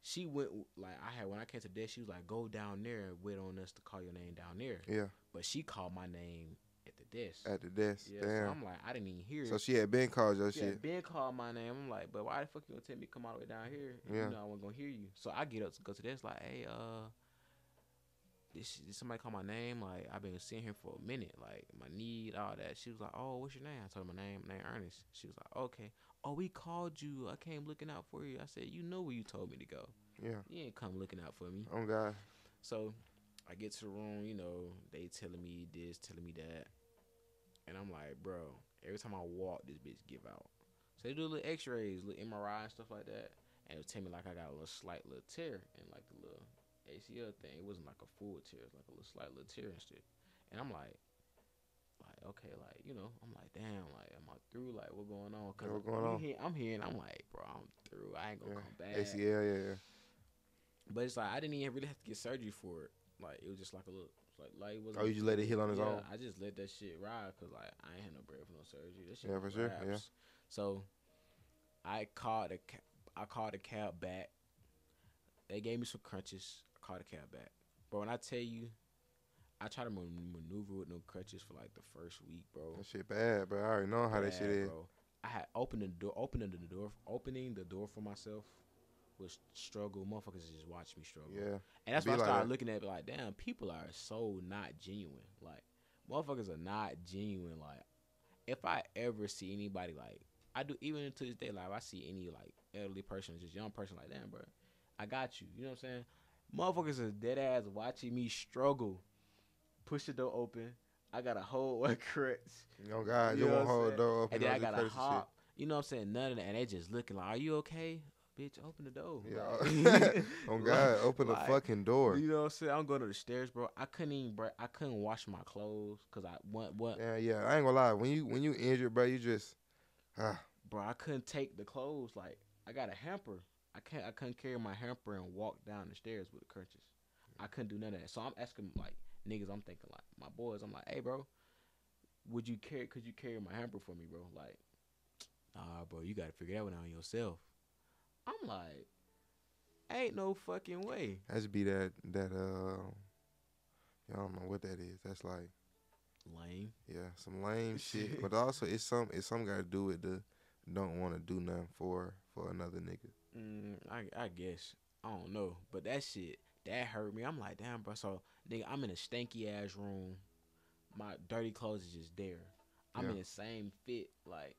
she went like when I came to the desk, she was like, "Go down there and wait on us to call your name down there." Yeah. But she called my name at the desk. At the desk. Yeah, Damn. so I'm like, I didn't even hear it. So she had been called your She shit. had been called my name. I'm like, but why the fuck you gonna tell me to come all the way down here? And Yeah. you know I wasn't gonna hear you. So I get up to go to the desk like, hey, did somebody call my name? Like, I've been sitting here for a minute. Like, my need, all that. She was like, oh, what's your name? I told her my name Ernest. She was like, okay. Oh, we called you. I came looking out for you. I said, you know where you told me to go. Yeah. You ain't come looking out for me. Oh, God. So I get to the room, you know, they telling me this, telling me that. And I'm like, bro, every time I walk, this bitch give out. So they do little x-rays, little MRI and stuff like that. And it would tell me like I got a little slight little tear in like the little ACL thing. It wasn't like a full tear. It was like a little slight little tear and shit. And I'm like, okay, like, you know, I'm like, damn, like, am I through? Like, what going on? Cause What's going on? I'm here and I'm like, bro, I'm through. I ain't gonna come back. ACL, yeah. But it's like, I didn't even really have to get surgery for it. Like, it was just like a little, like it wasn't. Oh, you just let it heal on its own? I just let that shit ride because, like, I ain't had no bread for no surgery. That shit Yeah, for sure, yeah. So, I called the cab back. They gave me some crutches. I called the cab back. But when I tell you, I try to maneuver with no crutches for, like, the first week, bro. That shit bad, bro. I already know how that shit is. Bro. I had opening the door for myself was struggle. Motherfuckers just watch me struggle. Yeah. And that's why I started looking at it like, damn, people are so not genuine. Like, motherfuckers are not genuine. Like, if I ever see anybody, like, I do, even to this day, like, if I see any, like, elderly person, just young person, like, damn, bro, I got you. You know what I'm saying? Motherfuckers is dead ass watching me struggle. Push the door open. I got to hold one crutch. Oh, God, you won't hold the door open. And then I got to hop. You know what I'm saying? None of that. And they just looking like, are you okay? Bitch, open the door. Yeah. Like, oh, God, open the fucking door. You know what I'm saying? I'm going to the stairs, bro. I couldn't wash my clothes because I what? Yeah. I ain't gonna lie. When you injured, bro, you just Bro, I couldn't take the clothes. Like, I got a hamper. I couldn't carry my hamper and walk down the stairs with the crutches. I couldn't do none of that. So I'm asking like niggas. I'm thinking like my boys. I'm like, hey, bro, could you carry my hamper for me, bro? Like, nah, bro, you gotta figure that one out yourself. I'm like, ain't no fucking way. That should be that I don't know what that is. That's like lame. Yeah, some lame shit. But also it's some gotta do with the don't want to do nothing for another nigga. I guess. I don't know. But that shit, that hurt me. I'm like, damn, bro. So, nigga, I'm in a stanky ass room. My dirty clothes is just there. I'm in the same fit. Like,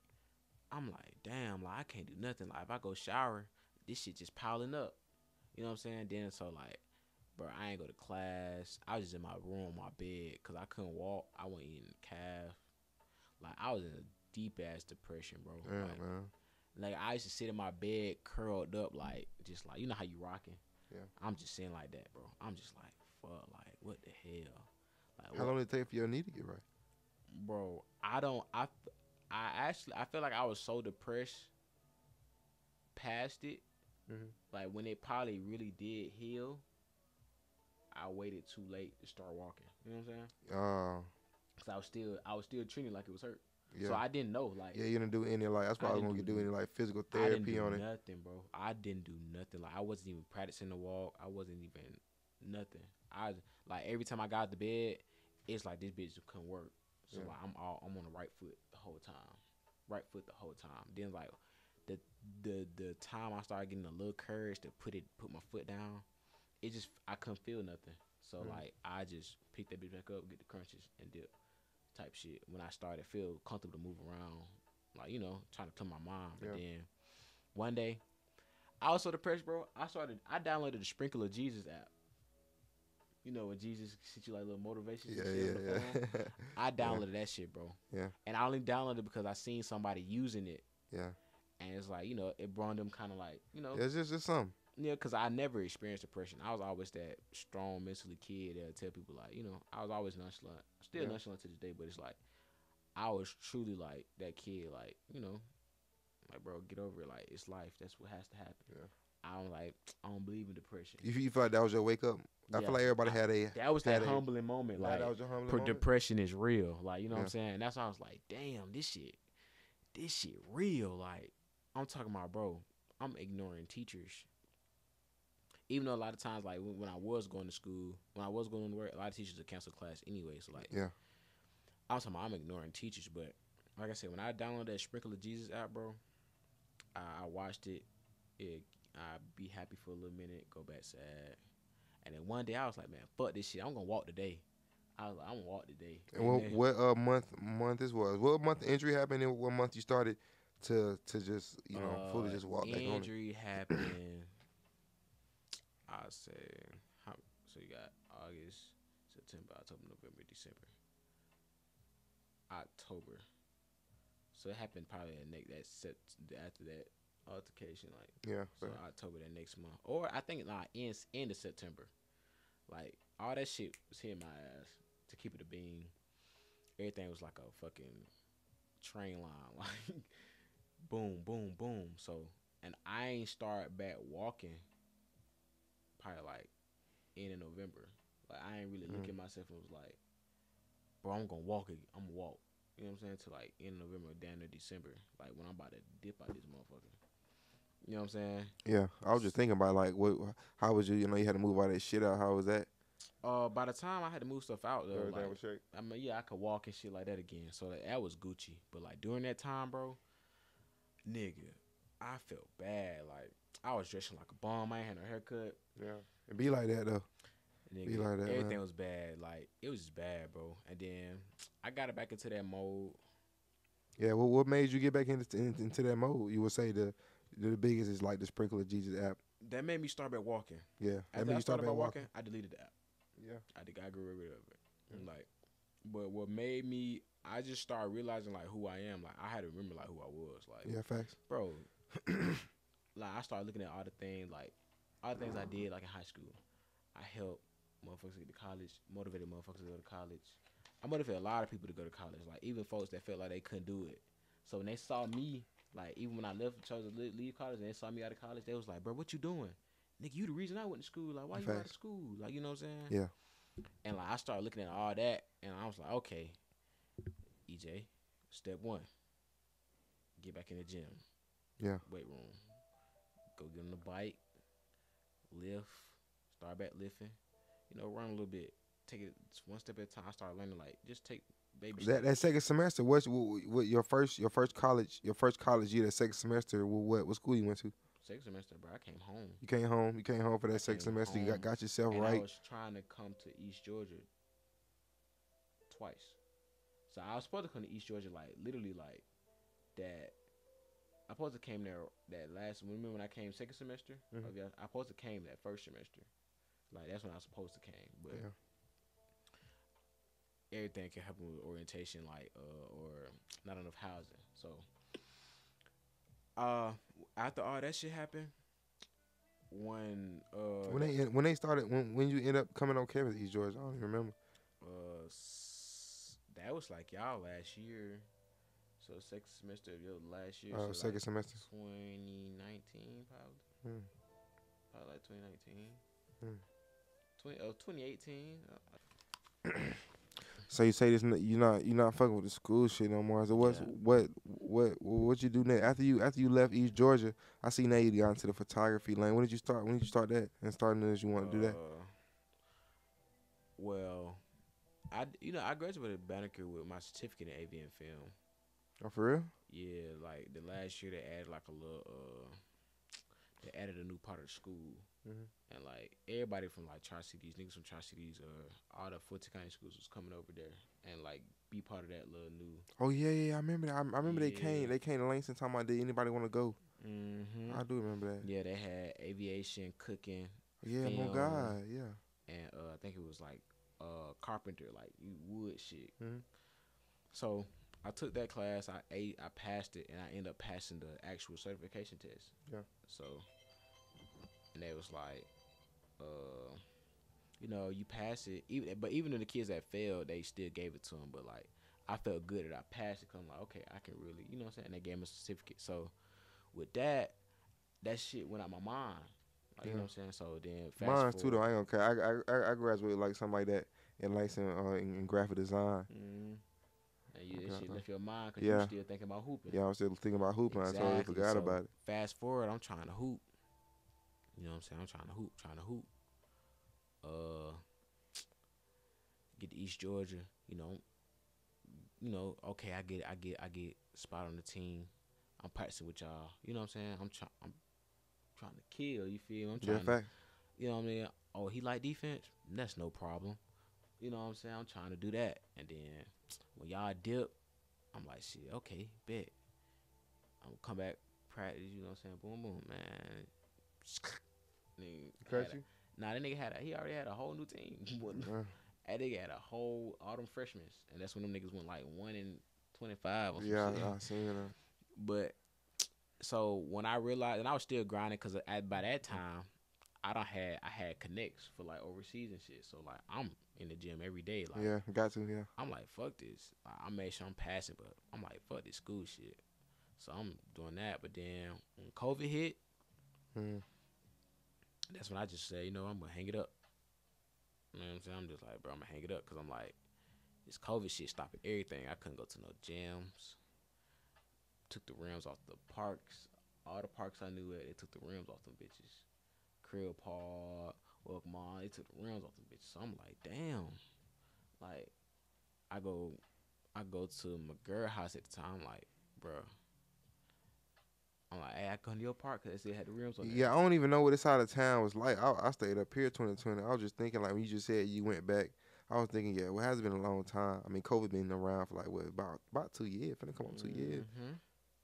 I'm like, damn, like, I can't do nothing. Like, if I go shower, this shit just piling up. You know what I'm saying? Then, so, like, bro, I ain't go to class. I was just in my room, my bed, because I couldn't walk. I wasn't eating calf. Like, I was in a deep-ass depression, bro. Yeah, like, man. Like, I used to sit in my bed, curled up, like, just like, you know how you rocking? Yeah. I'm just sitting like that, bro. I'm just like, fuck, like, what the hell? Like, how long did it take for your knee to get right? Bro, I feel like I was so depressed past it. Mm-hmm. Like, when it probably really did heal, I waited too late to start walking. You know what I'm saying? Because I was still treating it like it was hurt. Yeah. So I didn't know. Like, yeah, you didn't do any, like, that's why I was going to do any, like, physical therapy on it. I didn't do nothing, bro. I didn't do nothing. Like, I wasn't even practicing the walk. I wasn't even nothing. Like, every time I got out the bed, it's like this bitch couldn't work. So, like, I'm on the right foot the whole time. Then, like, the time I started getting a little courage to put my foot down, I couldn't feel nothing. So, like, I just picked that bitch back up, get the crunches, and dip type shit. When I started to feel comfortable to move around, like, you know, trying to clear my mind. But then, one day, I was so depressed, bro. I downloaded the Sprinkler Jesus app. You know, when Jesus sent you, like, little motivation shit on the phone. I downloaded that shit, bro. Yeah. And I only downloaded it because I seen somebody using it. Yeah. And it's like, you know, it brought them kind of like, you know. Yeah, it's just something. Yeah, because I never experienced depression. I was always that strong mentally kid that would tell people, like, you know, I was always nonchalant. Still nonchalant to this day, but it's like, I was truly like that kid, like, you know, like, bro, get over it. Like, it's life. That's what has to happen. Yeah. I don't believe in depression. You feel like that was your wake up? I feel like everybody had a... That was that humbling moment. Like, that was your humbling moment? Depression is real. Like, you know what I'm saying? That's why I was like, damn, this shit real. Like, I'm talking about, bro, I'm ignoring teachers even though a lot of times, like when I was going to school, when I was going to work, a lot of teachers would cancel class anyway. So like, Yeah. I'm ignoring teachers, but like I said, when I downloaded that Sprinkle of Jesus app, bro, I watched it. I'd be happy for a little minute, go back sad, and then one day I was like, man, fuck this shit. I'm gonna walk today. I was like, I'm gonna walk today. And And what month this was? What month the injury happened, and what month you started to just fully just walk back on it? injury happened. I say, so you got August, September, October, November, December, October. So it happened probably after that altercation, like Yeah. so October that next month, or I think end of September. Like all that shit was hitting my ass. To keep it a bean, everything was like a fucking train line, like boom, boom, boom. So, and I ain't start back walking probably like end of November. Like I ain't really look at myself and was like, bro, I'm gonna walk again. I'm gonna walk. You know what I'm saying? To like end of November, down to December. Like when I'm about to dip out this motherfucker. You know what I'm saying? Yeah, I was just thinking about like how was you? You know, you had to move all that shit out. How was that? By the time I had to move stuff out though, Everything like was straight. I mean, yeah, I could walk and shit like that again. So that was Gucci. But like during that time, bro, nigga, I felt bad. Like I was dressing like a bum. I ain't had no haircut. Yeah, it be like that though. Nigga, Be like that, everything man. was bad. Like it was just bad, bro. And then I got it back into that mode. Yeah, what made you get back into that mode? You would say the biggest is like the Sprinkle of Jesus app. That made me start back walking. Yeah, that After made I you start started back back walking. walking, I deleted the app. Yeah, I got rid of it. And like, but what made me, I just started realizing like who I am. Like I had to remember like who I was. Like, yeah, facts. bro, like I started looking at all the things I did like in high school. I helped motherfuckers get to college, motivated motherfuckers to go to college. I motivated a lot of people to go to college. Like even folks that felt like they couldn't do it. So when they saw me, like even when I chose to leave college and they saw me out of college, they was like, bro, what you doing? Nigga, you the reason I went to school. Like, why you out of school? Like, you know what I'm saying? Yeah. And like I started looking at all that, and I was like, okay, EJ, step one, get back in the gym. Yeah. Weight room. Go get on the bike, lift, start back lifting. You know, run a little bit. Take it one step at a time. I started learning like just take baby steps. That second semester, what your first college year, that second semester, what school you went to? Second semester, bro, I came home. You came home for that second semester. You got yourself and right. I was trying to come to East Georgia twice. So I was supposed to come to East Georgia like literally like that. I supposed to came there that last. Remember when I came second semester? Mm-hmm. I supposed to came that first semester. Like that's when I was supposed to came, but everything can happen with orientation, like or not enough housing. So after all that shit happened, when you end up coming on campus, East Georgia, I don't even remember. That was like y'all last year. So second semester of your last year. Oh, so second like semester. 2019 probably. Probably like 2019. 2018. So you say this, you're not fucking with the school shit no more. So what you do next after you left East Georgia? I see now you got into the photography lane. When did you start? When did you start that? And starting as you want to do that? Well, I graduated Banneker with my certificate in AV and film. Oh, for real? Yeah, like the last year they added like a little they added a new part of the school. And like everybody from like Tri-Cities, niggas from Tri-Cities, all the Fulton County schools was coming over there and like be part of that little new. Oh yeah, I remember that. I remember they came to Langston talking about, did anybody want to go? I do remember that. Yeah, they had aviation, cooking. Yeah, film, oh God, yeah. And I think it was like carpenter, like wood shit. So I took that class. I passed it, and I ended up passing the actual certification test. Yeah. So, and they was like, you pass it. Even though the kids that failed, they still gave it to them. But like, I felt good that I passed it. Cause I'm like, okay, I can really, you know what I'm saying. And they gave me a certificate. So, with that shit went out my mind. Like, you know what I'm saying. So then, mine too though. I ain't gonna care. I graduated like something like that in Langston in graphic design. And that shit left your mind because you still thinking about hooping. Yeah, I was still thinking about hooping. Exactly. I totally forgot about it. Fast forward, I'm trying to hoop. You know what I'm saying? I'm trying to hoop. Uh, get to East Georgia. You know, okay, I get spot on the team. I'm practicing with y'all. You know what I'm saying? I'm trying to kill. You feel me? I'm Yeah, trying to. fact. You know what I mean? Oh, he like defense? That's no problem. You know what I'm saying? I'm trying to do that. And then when y'all dip, I'm like, shit, okay, bet. I'm gonna come back, practice, you know what I'm saying? Boom, boom, man. Cut you? Nah, that nigga he already had a whole new team. That nigga had a whole all them freshmen. And that's when them niggas went like 1-25 or some Yeah, shit. I seen that. But so when I realized, and I was still grinding because by that time, I had connects for like overseas and shit. So like I'm in the gym every day. Like Yeah, got to, yeah. I'm like, fuck this. I made sure I'm passing, but I'm like, fuck this school shit. So I'm doing that. But then when COVID hit, that's when I just said, I'm gonna hang it up. You know what I'm saying? I'm just like, bro, I'm gonna hang it up because I'm like, this COVID shit stopping everything. I couldn't go to no gyms. Took the rims off the parks. All the parks I knew at, they took the rims off them bitches. Crib Park, Welcome On, they took the rims off them bitches. So I'm like, damn. Like, I go to my girl house at the time. I'm like, bro. I'm like, hey, I come to your park because they still had the rims on there. Yeah, I don't even know what this side of town was like. I stayed up here 2020. I was just thinking, like, when you just said you went back, I was thinking, yeah, well, it has been a long time. I mean, COVID been around for like, what, about 2 years? Finna come on 2 years.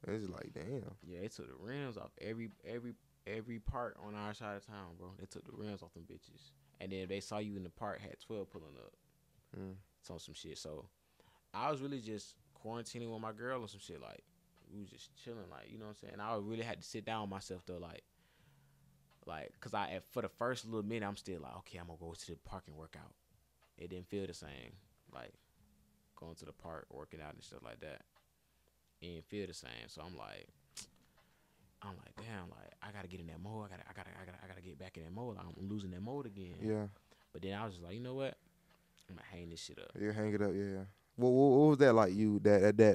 And it's just like, damn. Yeah, they took the rims off every park on our side of town, bro. They took the rims off them bitches. And then if they saw you in the park, had 12 pulling up. On some shit. So I was really just quarantining with my girl or some shit. Like, we was just chilling, like, you know what I'm saying? I really had to sit down with myself, though, like, cause for the first little minute, I'm still like, okay, I'm gonna go to the park and work out. It didn't feel the same, like, going to the park, working out and stuff like that. It didn't feel the same. So I'm like, damn, like, I gotta get in that mode. I gotta get back in that mode. Like, I'm losing that mode again. Yeah. But then I was just like, you know what? I'm gonna hang this shit up. Yeah, hang it up. Yeah. What was that like?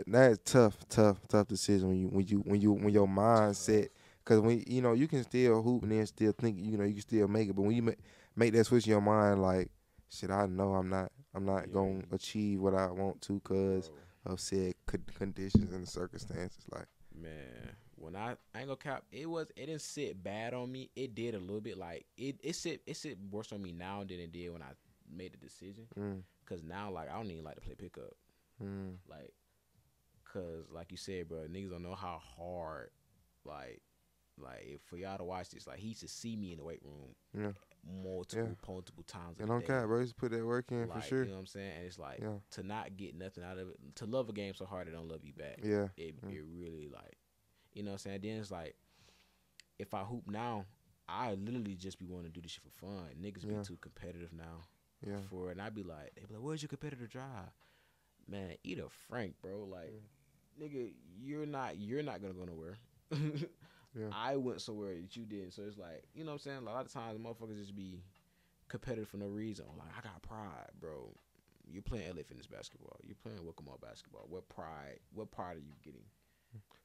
That's tough decision when your mind set. Cause when you can still hoop and then still think you can still make it, but when you make that switch in your mind, like, shit, I know I'm not gonna achieve what I want to because of said conditions and circumstances. Like, man, when I ain't gonna cap, it didn't sit bad on me. It did a little bit. Like it sit worse on me now than it did when I made the decision. Cause now, like, I don't even like to play pickup. Like, cause like you said, bro, niggas don't know how hard, like if for y'all to watch this, like, he used to see me in the weight room multiple times. And on cap, bro, just put that work in, like, for sure. You know what I'm saying? And it's like, to not get nothing out of it, to love a game so hard it don't love you back. Yeah. It really, like, you know what I'm saying? Then it's like, if I hoop now, I literally just be wanting to do this shit for fun. Niggas be too competitive now. Yeah. And I be like, they be like, where's your competitor drive? Man, eat a Frank, bro. Like, nigga, you're not gonna go nowhere. I went somewhere that you didn't. So it's like, you know what I'm saying? A lot of times motherfuckers just be competitive for no reason. Like, I got pride, bro. You're playing LA Fitness basketball. You're playing Wickhamore basketball. What pride are you getting?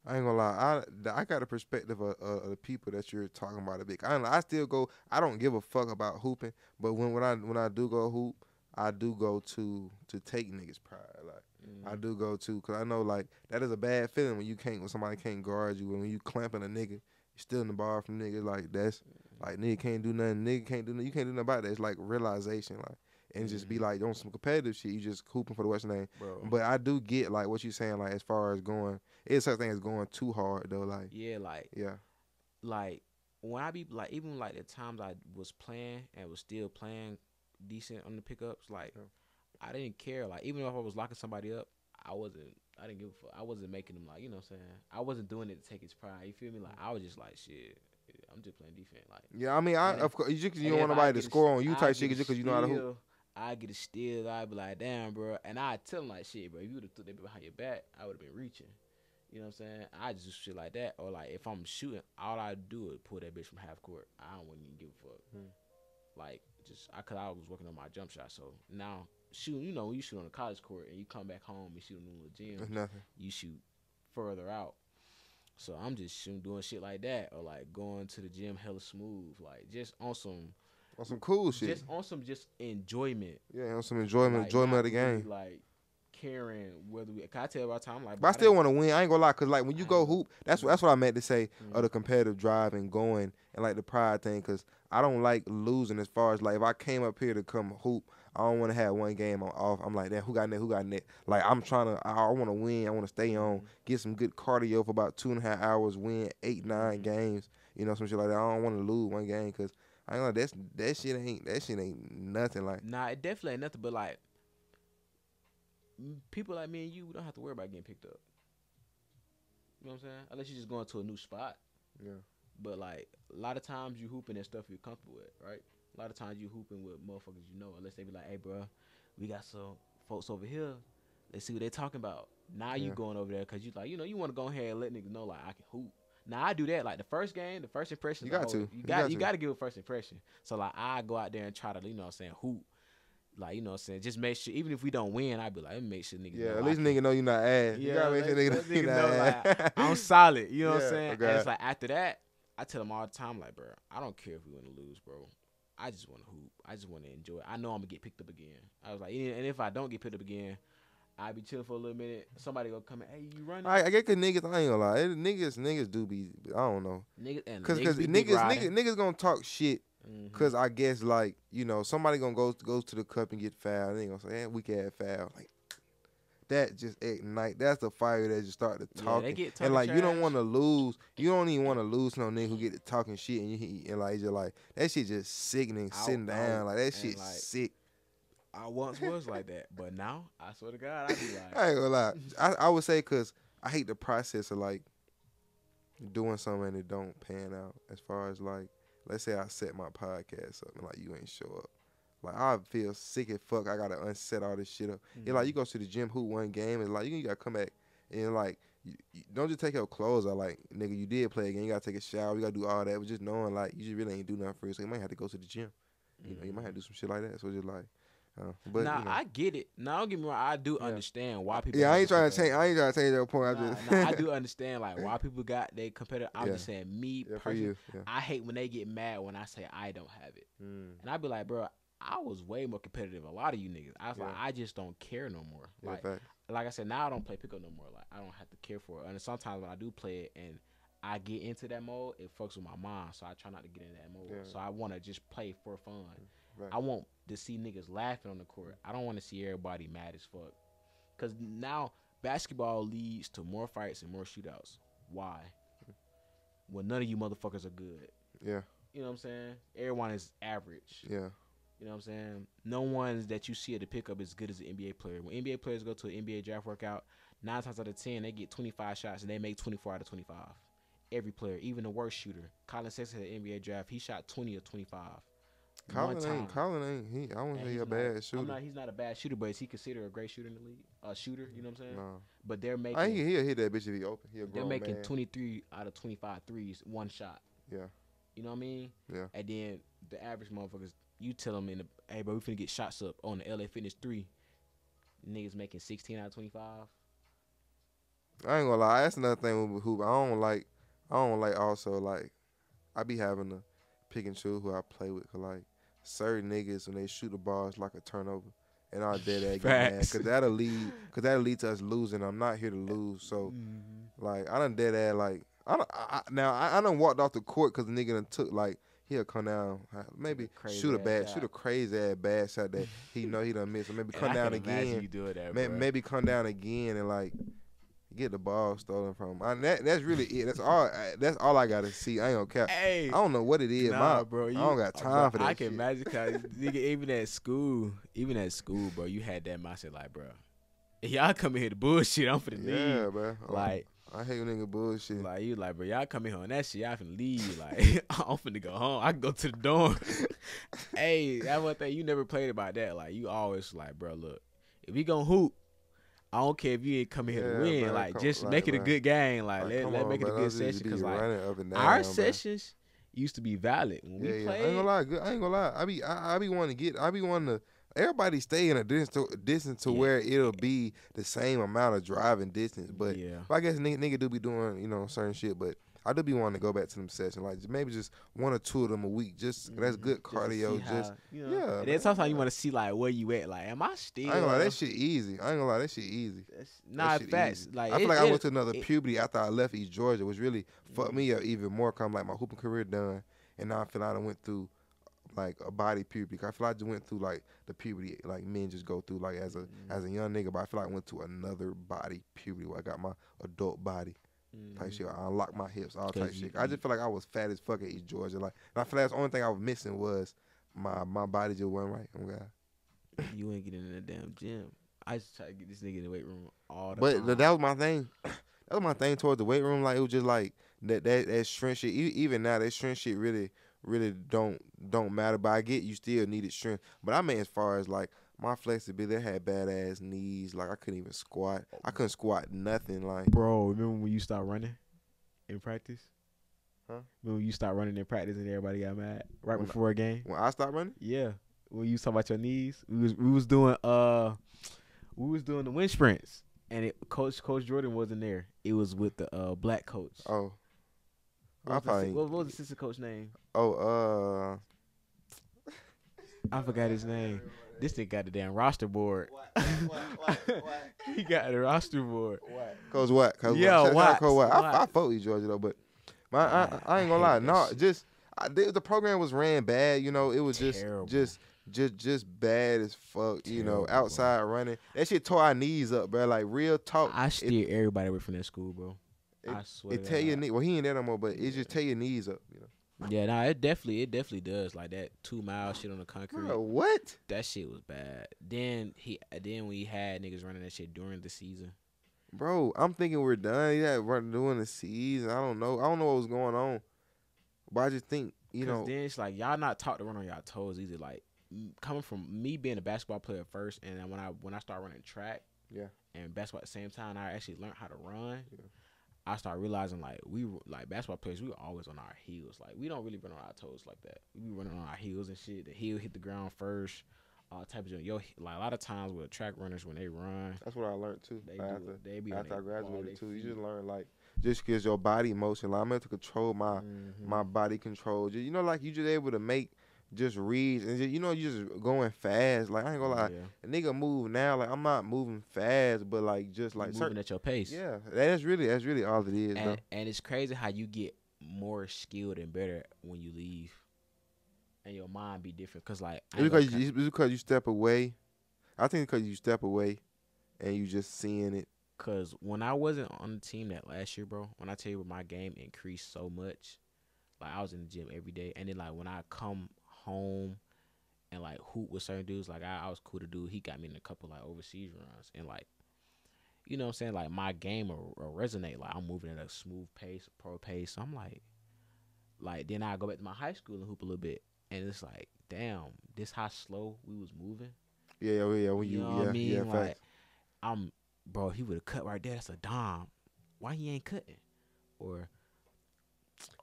I ain't gonna lie. I got a perspective of the people that you're talking about a bit. I still go. I don't give a fuck about hooping, but when I do go hoop, I do go to take niggas pride. Like, I do go to, cause I know, like, that is a bad feeling when somebody can't guard you, when you clamping a nigga, you're still in the bar from niggas. Like, that's like, nigga can't do nothing. Nigga can't do nothing. You can't do nothing about that. It's like realization, like. And just be like, on some competitive shit, you just hooping for the Western name. Bro. But I do get, like, what you saying, like, as far as going, it's such thing as going too hard, though. Like, like, when I be like, even like the times I was playing and was still playing decent on the pickups, like, I didn't care. Like, even if I was locking somebody up, I didn't give a fuck. I wasn't making them, like, you know what I'm saying? I wasn't doing it to take his pride. You feel me? Like, I was just like, shit, I'm just playing defense. Like, yeah, I mean, of course, you don't want nobody to score on you type shit just because you know how to hoop. I get a steal. I'd be like, damn, bro. And I tell him, like, shit, bro, if you would have threw that behind your back, I would have been reaching. You know what I'm saying? I just do shit like that. Or, like, if I'm shooting, all I do is pull that bitch from half court. I don't even give a fuck. Like, because I was working on my jump shot. So now, shooting, when you shoot on a college court and you come back home and shoot in the gym, nothing. You shoot further out. So I'm just doing shit like that, or like going to the gym hella smooth, like just on some cool shit. just on some just enjoyment. Yeah, on some enjoyment Like of not the really game. like caring whether we. Can I tell you about time? Like, But I still want to win. I ain't gonna lie, cause like when you I go ain't gonna- hoop, that's what I meant to say of the competitive drive and going and like the pride thing. Cause I don't like losing as far as like if I came up here to come hoop, I don't want to have one game off. I'm like, damn, who got net? Who got net? Like I'm trying to. I want to win. I want to stay on, get some good cardio for about 2.5 hours, win 8, 9 games. You know, some shit like that. I don't want to lose one game, cause I ain't gonna. That shit ain't nothing. Like Nah, it definitely ain't nothing. But like people like me and you, we don't have to worry about getting picked up. You know what I'm saying? Unless you just going to a new spot. Yeah. But like a lot of times you hooping and stuff you're comfortable with, right? A lot of times you hooping with motherfuckers you know. Unless they be like, hey, bro, we got some folks over here. Let's see what they talking about. Now you going over there because you like, you want to go ahead and let niggas know like I can hoop. Now I do that like the first game, the first impression. You got to. You got to give a first impression. So like I go out there and try to hoop. Like, you know what I'm saying? Just make sure, even if we don't win, I'd be like, let me make sure niggas know. At least nigga know you not ass. Yeah, you gotta make sure nigga know like, I'm solid. You know what I'm saying? Okay. And it's like after that, I tell them all the time, like, bro, I don't care if we win or lose, bro. I just want to hoop. I just want to enjoy it. I know I'm going to get picked up again. I was like, and if I don't get picked up again, I'll be chilling for a little minute. Somebody gonna come in, hey, you running? I get cause niggas, I ain't gonna lie. Niggas do be, I don't know. Cause niggas gonna talk shit. Cause I guess like, somebody gonna go to the cup and get fouled. They gonna say, hey, weak ass foul. Like that just ignite. That's the fire that just start to talk. They get and like trash. You don't want to lose. You don't even want to lose no nigga who get to talking shit and like just like that shit just sickening. Sitting down like that shit like, sick. I once was like that, but now I swear to God, I be like, I ain't gonna lie. I would say cause I hate the process of like doing something and it don't pan out. As far as like, let's say I set my podcast up and like you ain't show up. Like I feel sick as fuck. I gotta unset all this shit up. It's like you go to the gym, hoop one game, and like you gotta come back and like you don't just take your clothes out. Like nigga, you did play again. You gotta take a shower. You gotta do all that. But just knowing like you just really ain't do nothing for you, so you might have to go to the gym. You know, you might have to do some shit like that. So just like. But I get it. Now don't get me wrong. I do understand why people. Yeah, I ain't trying to change your point. I do understand like why people got they competitive. I'm just saying me personally. I hate when they get mad when I say I don't have it, and I be like, bro, I was way more competitive than a lot of you niggas. I was like, I just don't care no more. Like I said, now I don't play pickup no more. Like I don't have to care for it. And sometimes when I do play it and I get into that mode, it fucks with my mind. So I try not to get in that mode. So I want to just play for fun. I want to see niggas laughing on the court. I don't want to see everybody mad as fuck. Because now basketball leads to more fights and more shootouts. Why? Well, none of you motherfuckers are good. Yeah. You know what I'm saying? Everyone is average. Yeah. You know what I'm saying? No one that you see at the pickup is good as an NBA player. When NBA players go to an NBA draft workout, 9 times out of 10, they get 25 shots and they make 24 out of 25. Every player, even the worst shooter. Colin Sexton at the NBA draft, he shot 20 or 25. Colin ain't. I wouldn't say he's a bad shooter. He's not a bad shooter, but is he considered a great shooter in the league? A shooter, you know what I'm saying? No. But they're making. He'll hit that bitch if he open. They're making 23 out of 25 threes, one shot. Yeah. You know what I mean? Yeah. And then the average motherfuckers, you tell them hey, bro, we finna get shots up on the LA Fitness 3. Niggas making 16 out of 25. I ain't gonna lie. That's another thing with hoop. I don't like also like I be having to pick and choose who I play with. Cause like certain niggas when they shoot the ball, it's like a turnover, and I'll dead ass get mad because that'll lead to us losing. I'm not here to lose, so like I done dead ass like I done walked off the court because the nigga done took like he'll come down maybe shoot a crazy ass bad shot that he know he done missed, or maybe come down again. Maybe come down again and like. Get the ball stolen from him. That's really it. That's all I gotta see. I ain't gonna care. Hey, I don't know what it is, bro. I don't got time for that. I can imagine cause nigga, even at school, bro, you had that mindset like, bro, y'all come in here to bullshit. I'm finna leave. Yeah, bro. Like I hate when nigga bullshit. Like you, like bro, y'all come in here on that shit. Y'all finna leave. Like I'm finna go home. I can go to the dorm. Hey, that one thing you never played about that. Like you always like, bro, look, if we gonna hoop. I don't care if you ain't coming here to win. Like, just make it a good game. Like, let make it a good session. Because, like, our sessions used to be valid when we played. I ain't gonna lie. I ain't gonna lie. I be wanting to everybody stay in a distance to Yeah. where it'll be the same amount of driving distance. But Yeah. I guess nigga do be doing certain shit. But I do be wanting to go back to them sessions, like maybe just 1 or 2 of them a week. Just that's good Just to see cardio. how, Just you know. yeah. And then Man, sometimes you yeah. want to see like where you at. Like, am I still? I ain't gonna lie, that shit easy. I ain't gonna lie, that shit easy. Nah, That shit facts. easy. Like I feel it, like I it, went to another it, puberty after I left East Georgia, which really fucked me up even more. Cause I'm like my hooping career done, and now I feel like I went through like a body puberty. I feel like I just went through like the puberty like men just go through like as a young nigga. But I feel like I went to another body puberty where I got my adult body type shit. I unlocked my hips, all type shit. I just feel like I was fat as fuck at East Georgia. Like, and I feel like that's the only thing I was missing was my body just wasn't right. Oh God. you ain't getting in the damn gym. I just try to get this nigga in the weight room all the But time. that was my thing. That was my thing towards the weight room. Like it was just like that strength shit. Even now, that strength shit really don't matter. But I get you still needed strength. But I mean, as far as like my flexibility, I had badass knees. Like I couldn't even squat. I couldn't squat nothing. Like Bro, remember when you stopped running in practice? Huh? Remember when you stopped running in practice and everybody got mad right When before a game? when I stopped running, Yeah. When you was talking about your knees, we was doing the wind sprints, and Coach Jordan wasn't there. It was with the black coach. oh, I What probably was the assistant coach name? oh I forgot his name. This nigga got the damn roster board. what? He got the roster board. Cause what? Cause Yeah, what? Watts. Cause what? I Watts. fought with Georgia though, but I ain't gonna I lie. hated that No, shit. just the program was ran bad. You know, it was Terrible. just bad as fuck. You know, Terrible, bro. outside running. That shit tore our knees up, bro. Like real talk. I steer everybody away from that school, bro. I swear. It tear your knee. Well, he ain't there no more, but it just tear your knees up. You know. Yeah, nah, it definitely does. Like that 2 mile shit on the concrete. Bro, what? That shit was bad. Then we had niggas running that shit during the season. Bro, I'm thinking we're done. Yeah, we're doing the season. I don't know what was going on, but I just think Then it's like y'all not taught to run on y'all toes either. Like coming from me being a basketball player first, and then when I started running track, yeah, and basketball at the same time, I actually learned how to run. Yeah. I started realizing like we were like basketball players, we were always on our heels. Like we don't really run on our toes like that. We be running on our heels and shit. The heel hit the ground first. Type of like a lot of times with track runners when they run, that's what I learned too. they After be after I on graduated too, you feet. just learn like just because your body motion. Like I'm able to control my body control. You know, like you just able to make just reads and just, you just going fast. Like I ain't gonna lie, a nigga move now. Like I'm not moving fast, but like just like moving at your pace. Yeah, that's really all it is. And it's crazy how you get more skilled and better when you leave, and your mind be different. Cause like It's because you step away. I think because you step away, and you just seeing it. Cause when I wasn't on the team that last year, bro, when I tell you my game increased so much, like I was in the gym every day, and then like when I come home and like hoop with certain dudes, like I was cool to do. He got me in a couple like overseas runs, and like you know what I'm saying, like my game will resonate. Like I'm moving at a smooth pace, pro pace. So I'm like then I go back to my high school and hoop a little bit, and it's like, damn, this how slow we was moving. Yeah. When You know what I mean? Yeah, like bro, he would have cut right there. That's a dime. Why he ain't cutting? Or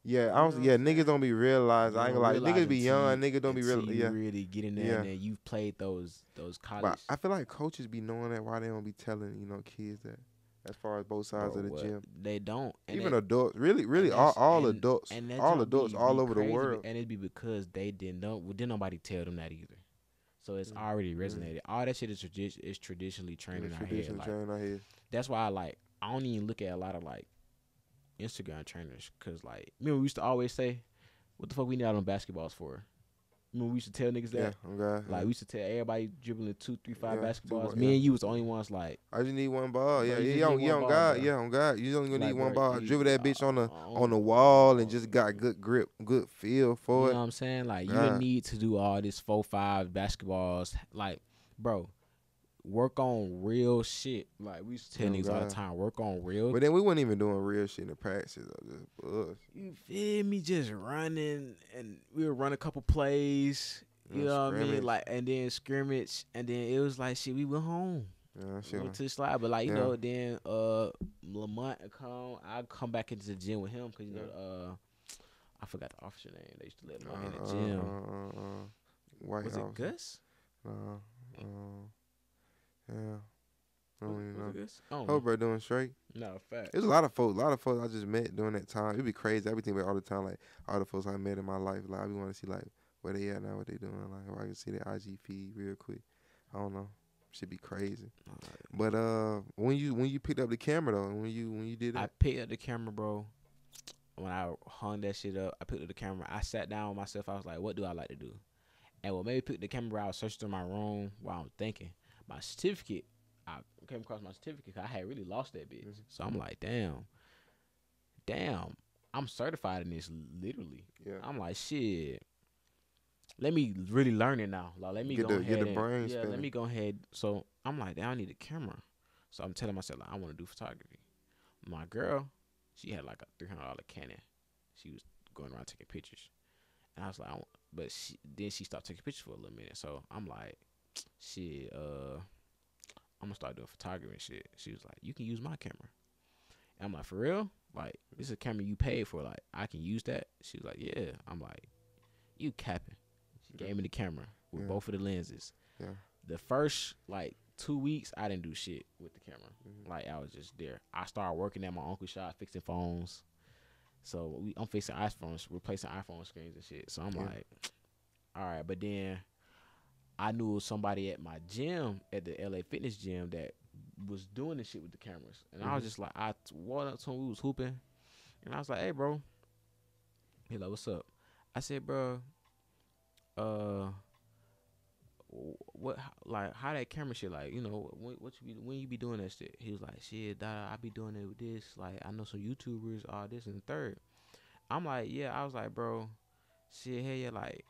yeah, niggas saying? don't be realized. I ain't gonna lie, niggas be young. Niggas don't be real. You Yeah, really get in there, Yeah. and then you've played those college. but I feel like coaches be knowing that why they don't be telling kids that. As far as both sides Bro, of the gym, they don't. And even adults, really all adults, all adults all over the world. And it'd be because they didn't know. Well, didn't nobody tell them that either. So it's already resonated. All that shit is traditionally trained in our head. Like, that's why I don't even look at a lot of like Instagram trainers, cause like remember we used to always say, "What the fuck we need out on basketballs for?" Remember we used to tell niggas that. Like we used to tell everybody dribbling 2, 3, 5 basketballs. Me and you was the only ones like. I just need one ball. Yeah, Bro, you don't God. Yeah, on God. You only gonna need one ball. Dribble that bitch on the wall and just got good grip, good feel for You it. know what I'm saying? Like you didn't need to do all this 4, 5 basketballs. Like, bro, work on real shit. Like we used to tell niggas all the time, work on real. But then we weren't even doing real shit in the practices. You feel me? Just running, and we would run a couple plays. You know what I mean? Like, and then scrimmage, and then it was like shit. We went home. Yeah, went to the slide, but like you know, then Lamont would come. I'd come back into the gym with him because you know I forgot the officer name. They used to let him in the gym. White Was House. it Gus? Yeah. I don't even know. This? I don't know. Hope bro doing straight. No, fact. There's a lot of folks I just met during that time. It'd be crazy. Everything about all the time, like all the folks I met in my life. Like I be want to see like where they at now, what they doing. Like or I can see their IG feed real quick. I don't know. Should be crazy. But when you picked up the camera though, when you did that, I picked up the camera, bro. When I hung that shit up, I picked up the camera. I sat down with myself. I was like, what do I like to do? And what made me pick the camera, I was searching through my room while I'm thinking. My certificate, I came across my certificate because I had really lost that bitch. Mm-hmm. So I'm like, damn, I'm certified in this literally. Yeah. I'm like, shit. Let me really learn it now. Like, let me go ahead. Let me go ahead. So I'm like, damn, I need a camera. So I'm telling myself, like, I want to do photography. My girl, she had like a $300 Canon. She was going around taking pictures. And I was like, but then she stopped taking pictures for a little minute. So I'm like, shit, I'm gonna start doing photography and shit. She was like, you can use my camera. And I'm like, for real? Like, this is a camera you paid for. Like, I can use that? She was like, yeah. I'm like, you capping. She gave me the camera with both of the lenses. Yeah. The first, like, 2 weeks, I didn't do shit with the camera. Mm-hmm. Like, I was just there. I started working at my uncle's shop, fixing phones. So I'm fixing iPhones, replacing iPhone screens and shit. So I'm like, all right. But then I knew somebody at my gym, at the LA Fitness gym, that was doing this shit with the cameras. And I was just like, I walked up to him, we was hooping. And I was like, hey, bro. He like, what's up? I said, bro, what, like, how that camera shit, like, you know, when you be doing that shit? He was like, shit, I be doing it with this. Like, I know some YouTubers, all this and the third. I'm like, yeah. I was like, bro, shit, hey, yeah, like,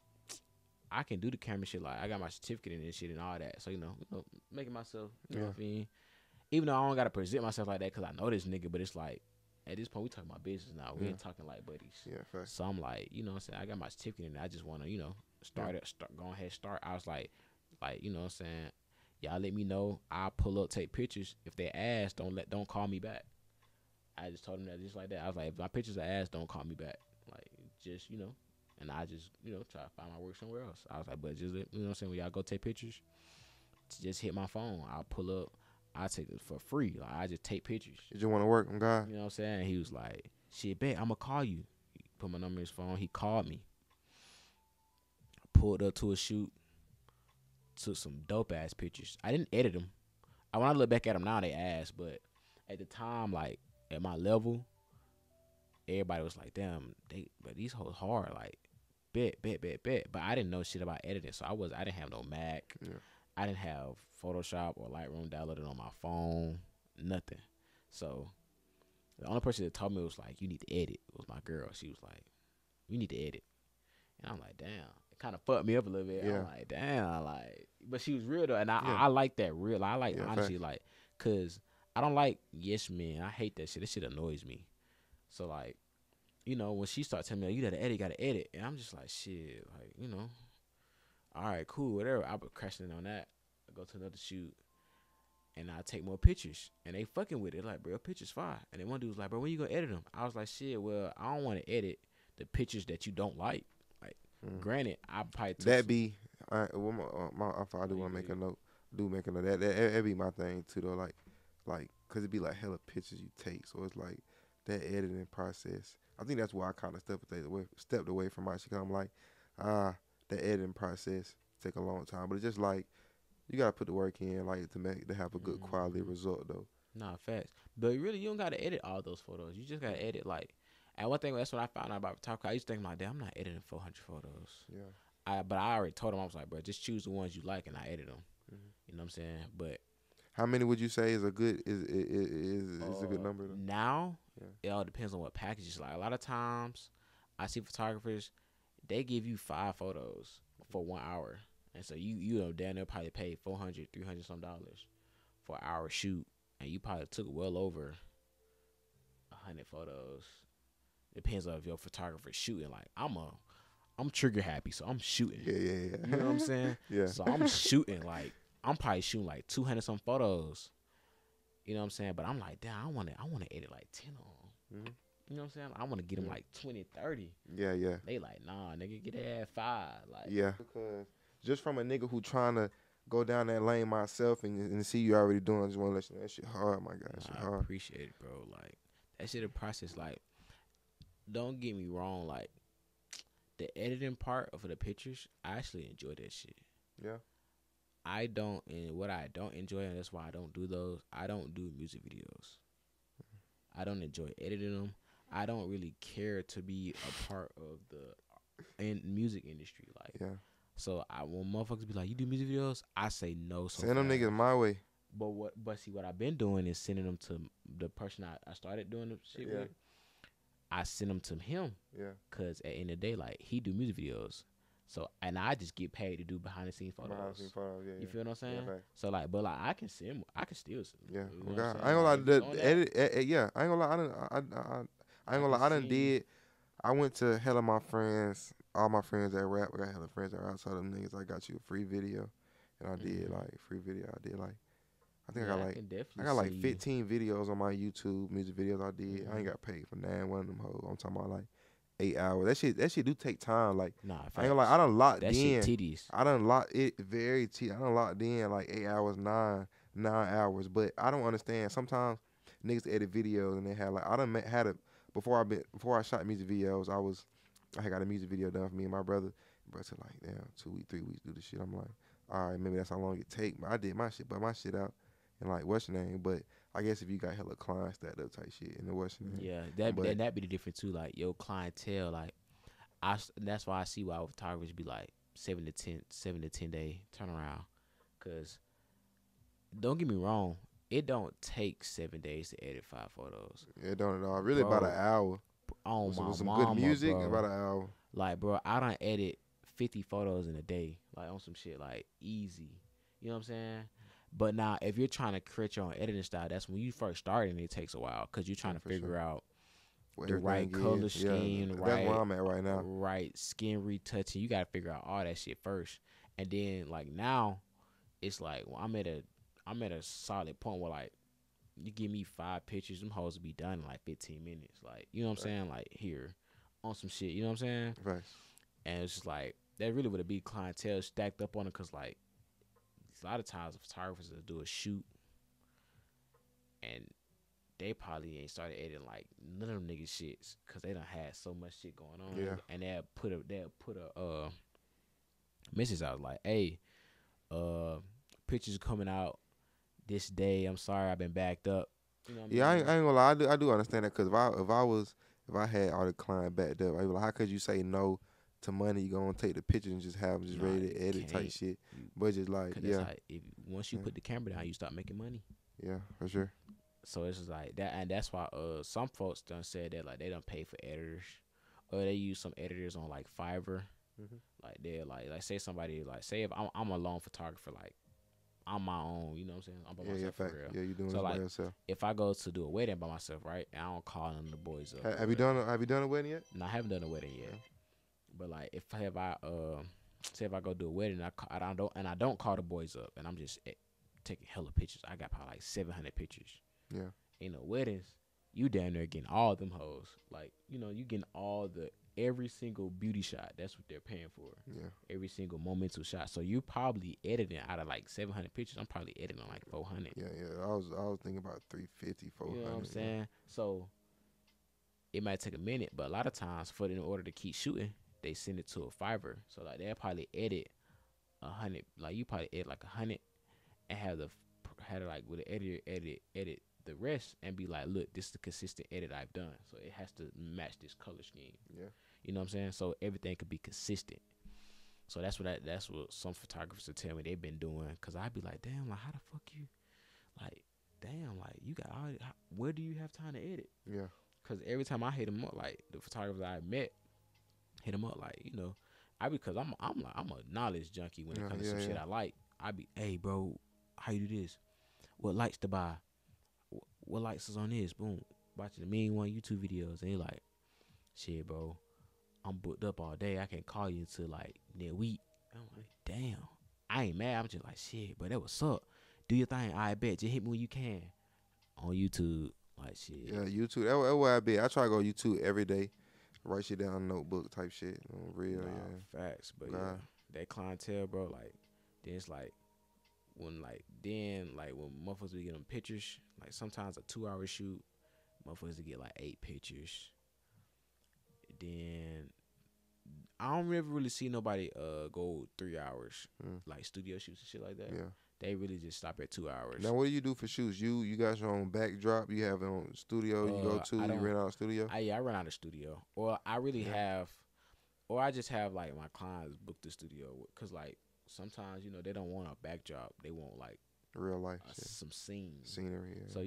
I can do the camera shit. Like, I got my certificate in this shit and all that. So, you know making myself, you know what I mean? Even though I don't got to present myself like that because I know this nigga, but it's like, at this point, we talking about business now. We ain't talking like buddies. Yeah, fact. So I'm like, you know what I'm saying? I got my certificate in it. I just want to, go ahead, start. I was like, you know what I'm saying? Y'all let me know. I'll pull up, take pictures. If they ask, don't call me back. I just told them that just like that. I was like, if my pictures are asked, don't call me back. Like, just, and I just, try to find my work somewhere else. I was like, but just, you know what I'm saying? When y'all go take pictures, just hit my phone. I'll pull up. I take it for free. Like, I just take pictures. You just want to work on God. You know what I'm saying? He was like, shit, bet, I'm going to call you. He put my number in his phone. He called me. I pulled up to a shoot. Took some dope-ass pictures. I didn't edit them. When I look back at them now, they ass. But at the time, like, at my level, everybody was like, damn, but these hoes hard. Like, bet. But I didn't know shit about editing. So I didn't have no Mac. Yeah. I didn't have Photoshop or Lightroom downloaded on my phone. Nothing. So the only person that told me was like, you need to edit was my girl. She was like, you need to edit. And I'm like, damn. It kind of fucked me up a little bit. Yeah. I'm like, damn. Like, but she was real though. And I like that real. I like honesty, like, cause I don't like yes men. I hate that shit. That shit annoys me. So like, when she starts telling me, you gotta edit. And I'm just like, shit, like, all right, cool, whatever. I was crashing on that. I go to another shoot, and I take more pictures, and they fucking with it. Like, bro, pictures fire. And then one dude was like, bro, when you gonna edit them? I was like, shit, well, I don't want to edit the pictures that you don't like. Like, granted, I probably took that be. I do want to make a note. That be my thing too though. Like, cause it be like hella pictures you take, so it's like that editing process. I think that's why I kind of stepped away from my shit. Cause I'm like, the editing process take a long time, but it's just like you gotta put the work in, like to have a good quality result though. Nah, facts. But really, you don't gotta edit all those photos. You just gotta edit like. And one thing, that's what I found out about photography. I used to think like, damn, I'm not editing 400 photos. Yeah. But I already told him, I was like, bro, just choose the ones you like and I edit them. Mm-hmm. You know what I'm saying? But how many would you say is a good is a good number though? Now, it all depends on what package it's like. A lot of times, I see photographers, they give you 5 photos for 1 hour. And so you know, damn, they'll probably pay $400, $300 some dollars for an hour shoot. And you probably took well over 100 photos. Depends on if your photographer's shooting. Like, I'm trigger happy, so I'm shooting. Yeah. You know what I'm saying? Yeah. So I'm shooting, like, I'm probably shooting like 200 some photos. You know what I'm saying? But I'm like, damn, I want to edit like 10 of them. Mm-hmm. You know what I'm saying? I want to get them like 20, 30. Yeah. They like, nah, nigga, get that 5. Like, yeah. Because just from a nigga who trying to go down that lane myself and see you already doing. I just want to let you know that shit hard, my guy. That shit Nah, I hard. appreciate it, bro. Like that shit a process. Like, don't get me wrong. Like the editing part of the pictures, I actually enjoy that shit. Yeah. I don't, and what I don't enjoy, and that's why I don't do those. I don't do music videos. I don't enjoy editing them. I don't really care to be a part of the music industry. Like, Yeah. so when motherfuckers be like, "You do music videos?" I say no. So Send them fast. niggas my way. But see, what I've been doing is sending them to the person I started doing the shit Yeah. with. I send them to him. Yeah. Cause at the end of the day, like he do music videos. So and I just get paid to do behind the scenes photos. Behind the scenes photos, yeah. You feel what I'm saying? Yeah, so like, but like I can send, I can still send. yeah. You Oh know God. what I ain't gonna lie. I'm saying? Like, The edit, yeah. I ain't gonna lie. I ain't gonna lie. I done did. I went to hella my friends, all my friends that rap. I got hella friends that rap. I told them niggas I got you a free video, and I did like free video. I did like, I think I got like 15 videos on my YouTube music videos. I did. I ain't got paid for one of them hoes. I'm talking about like 8 hours. That shit do take time. Like Nah, I ain't gonna lie. I done locked that in. Shit tedious. I done locked it very tedious. I done locked in like 8 hours, 9 hours. But I don't understand. Sometimes niggas edit videos and they had like I done had a before I shot music videos. I had got a music video done for me and my brother. Bro said like, damn, 2 weeks, 3 weeks do this shit. I'm like, all right, maybe that's how long it take. But I did my shit out and like what's your name? But I guess if you got hella clients that up type shit and the what's your name? Yeah, that be the difference too. Like your clientele, like that's why I see why photographers be like 7 to 10 day turnaround. Cause don't get me wrong, it don't take 7 days to edit 5 photos. It don't at all. Really Bro, about an hour. Oh my With some mama, good music, bro. about an hour. Like, bro, I done edit 50 photos in a day, like on some shit, like easy. You know what I'm saying? But now, if you're trying to create your own editing style, that's when you first start, and it takes a while because you're trying to figure out the right color scheme, right. That's where I'm at right now. Right skin retouching. You gotta figure out all that shit first, and then like now, it's like well, I'm at a solid point where like you give me 5 pictures, them hoes will be done in like 15 minutes. Like you know what I'm saying? Like here, on some shit. You know what I'm saying? Right. And it's just like that really would be clientele stacked up on it because like a lot of times the photographers will do a shoot and they probably ain't started editing like none of them niggas shits because they done had so much shit going on. Yeah. And they'll put a message out like, hey, pictures coming out this day. I'm sorry I've been backed up. You know what Yeah, I I mean? ain't gonna lie. I do understand that because if I had all the client backed up, I'd be like, how could you say no to money? You gonna take the pictures and just have them just ready to edit type shit. But just like, yeah. Like, once you put the camera down, you start making money. Yeah, for sure. So it's just like that, and that's why some folks done said that like they don't pay for editors, or they use some editors on like Fiverr. Like they're like say somebody like say if I'm a lone photographer, like I'm my own, you know what I'm saying? I'm by myself for real. Yeah, you doing so this like, by yourself. If I go to do a wedding by myself, right, and I don't call none of the boys up. Have you done a wedding yet? No, I haven't done a wedding yet. But like if I go do a wedding, I don't call the boys up, and I'm just taking hella pictures. I got probably like 700 pictures. Yeah. In the weddings, you down there getting all them hoes. Like, you know, you getting every single beauty shot. That's what they're paying for. Yeah. Every single momental shot. So you probably editing out of like 700 pictures. I'm probably editing like 400. Yeah. I was thinking about 350, 400. You know what I'm saying? So it might take a minute, but a lot of times in order to keep shooting, they send it to a Fiverr. So like they'll probably edit 100. Like you probably edit like 100 and have it like with the editor edit the rest and be like, look, this is the consistent edit I've done. So it has to match this color scheme. Yeah. You know what I'm saying? So everything could be consistent. So that's what some photographers will tell me they've been doing. Cause I'd be like, damn, like how the fuck you, like, damn, like you got where do you have time to edit? Yeah. Cause every time I hit them up, like the photographers I met, hit them up, like, you know, because I'm a knowledge junkie when it comes to some shit I like. I be, hey bro, how you do this? What lights to buy? What lights is on this? Boom. Watching the $1,000,001 YouTube videos. And they like, shit, bro, I'm booked up all day. I can't call you until like next week. I'm like, damn. I ain't mad. I'm just like, shit, bro, that what's up. Do your thing. I bet. Just hit me when you can. On YouTube. Like, shit. Yeah, YouTube. That's where I be. I try to go YouTube every day. Write shit down in a notebook type shit. Real, Facts. But yeah, that clientele, bro, like, then it's like, when when motherfuckers be getting pictures, like sometimes a 2 hour shoot, motherfuckers to get like 8 pictures. Then I don't ever really see nobody go 3 hours, like studio shoots and shit like that. Yeah. They really just stop at 2 hours. Now, what do you do for shoots? You got your own backdrop? You have your own studio you go to? You rent out a studio? I rent out a studio. Or I really have, or I just have like my clients book the studio. Because like sometimes, they don't want a backdrop. They want like real life some scenery. Yeah. So,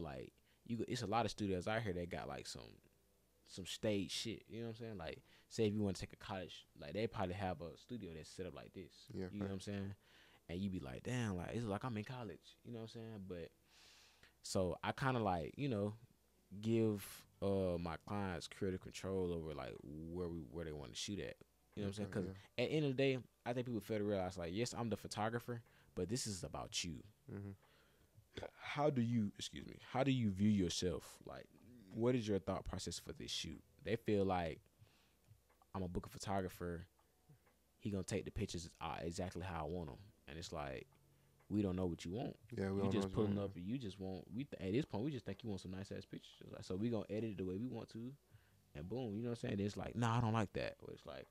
like it's a lot of studios out here that got like some stage shit. You know what I'm saying? Like, say if you want to take a college, like they probably have a studio that's set up like this. Yeah, you know what I'm saying? And you be like, damn, like it's like I'm in college. You know what I'm saying? But so I kind of like, give my clients creative control over like where they want to shoot at. You know what I'm saying? Because at the end of the day, I think people fail to realize like, yes, I'm the photographer, but this is about you. How do you view yourself? Like, what is your thought process for this shoot? They feel like I'm a book a photographer. He gonna take the pictures exactly how I want them, and it's like we don't know what you want. Yeah, we you don't just know pulling up, and you just want. At this point, we just think you want some nice ass pictures. Like, so we gonna edit it the way we want to, and boom, you know what I'm saying? It's like, nah, I don't like that. Or it's like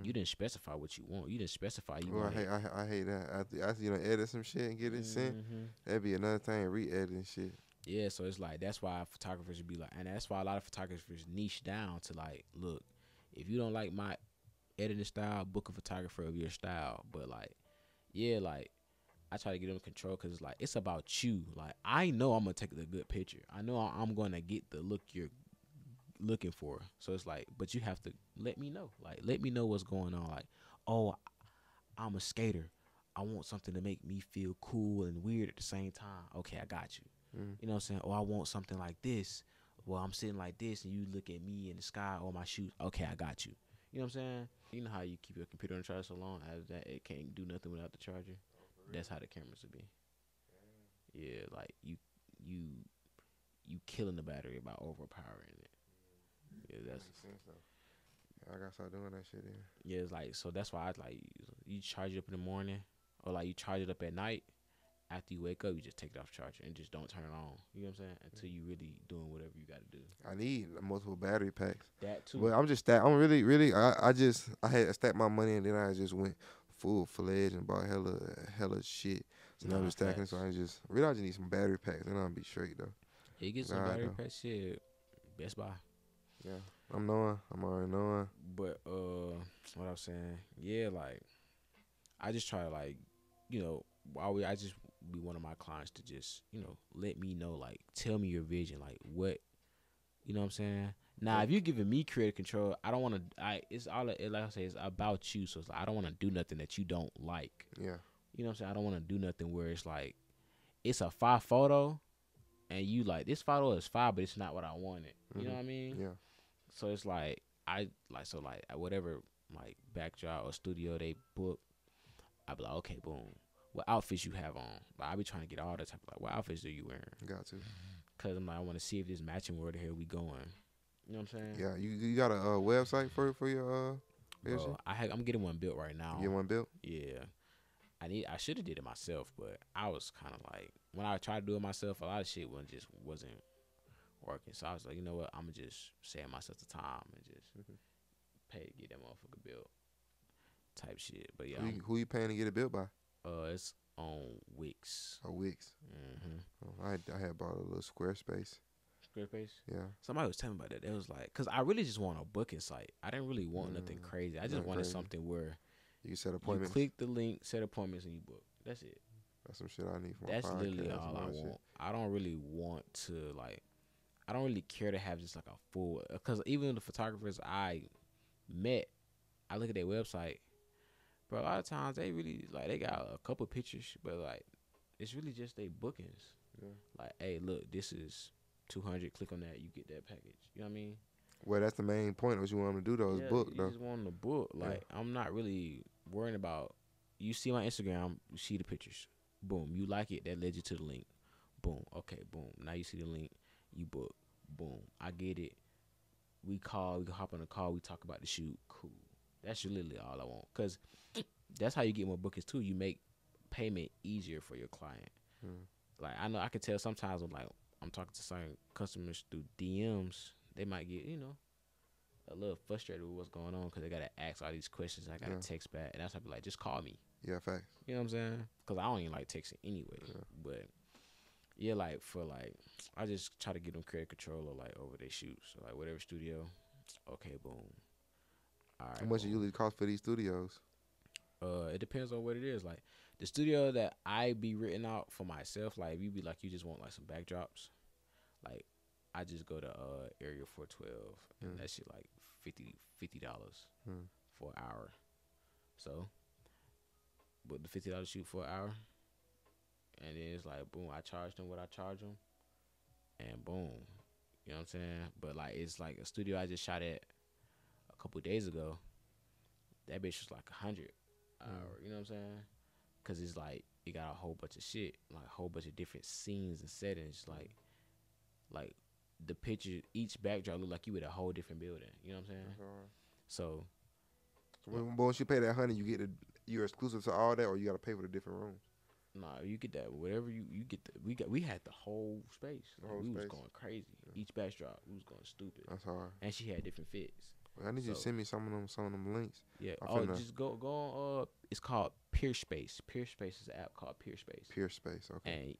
you didn't specify what you want. You didn't specify you want. I hate that. I edit some shit and get it sent. That'd be another thing, re-editing shit. Yeah, so it's like that's why photographers would be like, and that's why a lot of photographers niche down to like, look, if you don't like my editing style, book a photographer of your style. But like, yeah, like I try to get them control because it's like it's about you. Like I know I'm gonna take the good picture. I know I'm gonna get the look you're looking for. So it's like, but you have to let me know. Like, let me know what's going on. Like, oh, I'm a skater. I want something to make me feel cool and weird at the same time. Okay, I got you. You know what I'm saying? Or I want something like this. Well, I'm sitting like this and you look at me in the sky or my shoes. Okay, I got you. You know what I'm saying? You know how you keep your computer on charge so long as that it can't do nothing without the charger? That's how the cameras would be. Yeah, like you killing the battery by overpowering it. Yeah, that's makes sense though. I gotta start doing that shit then. Yeah, it's like, so that's why I like you charge it up in the morning or like you charge it up at night. After you wake up, you just take it off the charger and just don't turn it on. You know what I'm saying? Until you really doing whatever you got to do. I need multiple battery packs. That too. But I'm really, I had stacked my money and then I just went full-fledged and bought hella shit. So now I'm just stacking it. So I just need some battery packs and I'll be straight though. You get some battery packs, shit. Best Buy. Yeah, I'm already knowing. But what I was saying, yeah, like I just try to like, I just be one of my clients to just, let me know, like, tell me your vision, like what, you know what I'm saying? Now, if you're giving me creative control, I don't want to. It's all like I say, it's about you. So it's like I don't want to do nothing that you don't like. Yeah. You know what I'm saying? I don't want to do nothing where it's like it's a 5 photo, and you like this photo is 5, but it's not what I wanted. You know what I mean? Yeah. So it's like whatever like backdrop or studio they book, I be like, okay, boom. What outfits you have on? Like I be trying to get all that type of like, what outfits are you wearing? Got to. Cause I'm like, I want to see if this matching where the hell we going. You know what I'm saying? Yeah, you got a website for your Bro, I'm getting one built right now. You get one built? Yeah. I should have did it myself, but I was kind of like, when I tried to do it myself, a lot of shit wasn't working. So I was like, you know what? I'm gonna just save myself the time and just pay to get that motherfucker built, type shit. But yeah, who you paying to get it built by? It's on Wix. Oh, Wix. I had bought a little Squarespace. Squarespace? Yeah. Somebody was telling me about that. It was like, because I really just want a booking site. I didn't really want nothing crazy. I just wanted something where you set appointments. You click the link, set appointments, and you book. That's it. That's some shit I need for That's my podcast. literally all I want. Shit. I don't really want to, like, I don't really care to have just like a full, because even the photographers I met, I look at their website, bro, a lot of times they really, like, they got a couple pictures, but, like, it's really just they bookings. Yeah. Like, hey, look, this is 200, click on that, you get that package. You know what I mean? Well, that's the main point. What you want them to do, though, is book, though. You just want them to book. Like, I'm not really worrying about, you see my Instagram, you see the pictures. Boom. You like it, that led you to the link. Boom. Okay, boom. Now you see the link, you book. Boom. I get it. We hop on a call, we talk about the shoot. Cool. That's literally all I want. Because that's how you get more bookings, too. You make payment easier for your client. Like I know I can tell sometimes when like I'm talking to certain customers through DMs, they might get a little frustrated with what's going on because they gotta ask all these questions. I gotta text back, and that's why I be like, just call me. Yeah, facts. You know what I'm saying? Because I don't even like texting anyway. But yeah, like for like, I just try to get them creative control of like over their shoots. So like whatever studio, okay, boom. All right. How much it boom. usually cost for these studios? It depends on what it is. Like the studio that I be written out for myself, like you be like you just want like some backdrops, like I just go to Area 412 and that shit like $50 for an hour. So, but the $50 shoot for an hour, and then it's like boom, I charge them what I charge them, and boom, you know what I'm saying. But like it's like a studio I just shot at a couple days ago. That bitch was like 100 hour, you know what I'm saying? Cause it's like it got a whole bunch of shit, like a whole bunch of different scenes and settings, like the picture, each backdrop look like you with a whole different building. You know what I'm saying? So once you pay that 100, you're exclusive to all that, or you gotta pay for the different rooms. Nah, you get that whatever you get. We had the whole space. We was going crazy. Each backdrop, we was going stupid. That's hard. And she had different fits. I need you to send me some of them links. Yeah. Just go on. It's called Peerspace. Peerspace is an app called Peerspace. Peerspace, okay.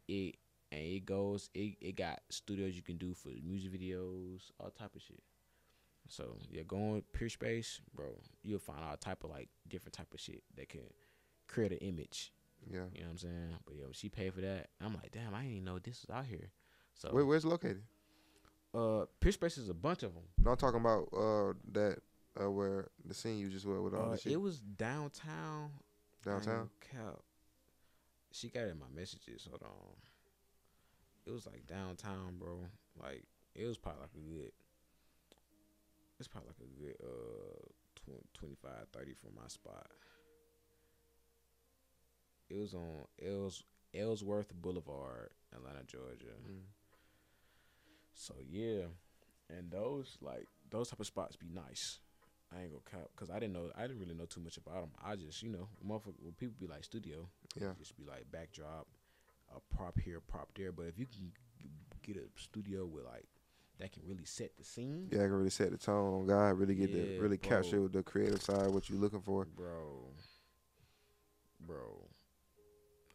And it goes. It got studios you can do for music videos, all type of shit. So yeah, go on Peerspace, bro. You'll find all type of like different type of shit that can create an image. Yeah. You know what I'm saying? But yeah, she paid for that. I'm like, damn, I didn't even know this was out here. So where's it located? Peerspace is a bunch of them. No, I'm talking about that where the scene you just went with all the shit. It was downtown. Downtown? Cap. She got it in my messages. Hold on. It was like downtown, bro. Like it was probably like a good. It's probably like a good 25, 30 from my spot. It was on Ellsworth Boulevard, Atlanta, Georgia. So yeah, and those type of spots be nice. I ain't gonna cap because I didn't really know too much about them. I just motherfucker, when people be like studio, just be like backdrop, a prop here, prop there. But if you can get a studio with like that can really set the scene, I can really set the tone on God, really get capture the creative side what you looking for, bro.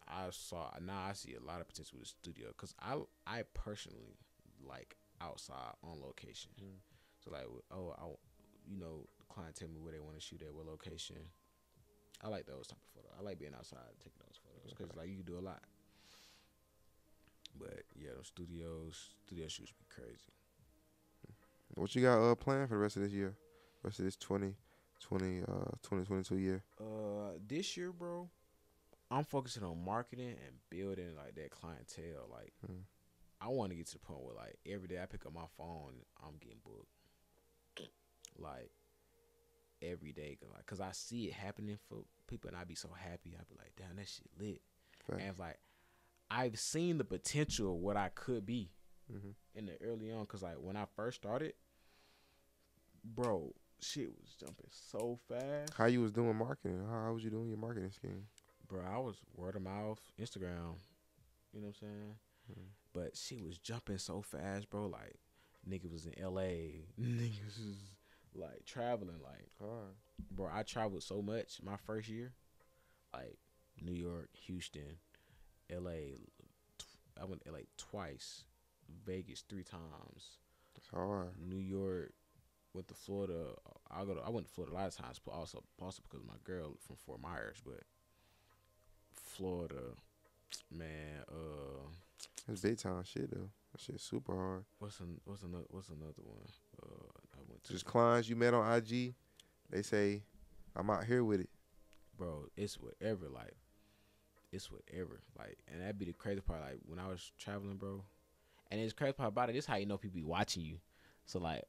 I see a lot of potential with the studio because I personally like outside on location. So like, the client tell me where they want to shoot at, what location. I like those type of photos. I like being outside and taking those photos because like you can do a lot. But yeah, those studio shoots be crazy. What you got planned for the rest of this year? Rest of this 2022 year? This year, bro, I'm focusing on marketing and building like that clientele. Like, I want to get to the point where like every day I pick up my phone, I'm getting booked. Like every day, cause I see it happening for people, and I be so happy. I be like, damn, that shit lit. Right. And it's like I've seen the potential of what I could be in the early on. Cause like when I first started, bro, shit was jumping so fast. How you was doing marketing? How was you doing your marketing scheme? Bro, I was word of mouth, Instagram. You know what I'm saying? But shit was jumping so fast, bro. Like niggas was in LA, niggas was like traveling, like bro. I traveled so much my first year, like New York, Houston, LA. I went to LA twice, Vegas 3 times. That's hard. New York, went to Florida. I went to Florida a lot of times, but also because my girl from Fort Myers. But Florida, man, it's big time shit though. That shit's super hard. What's another one? I went to just clients you met on IG. They say, I'm out here with it, bro. It's whatever, like, and that'd be the crazy part. Like when I was traveling, bro, and it's crazy part about it. This how you know people be watching you. So like,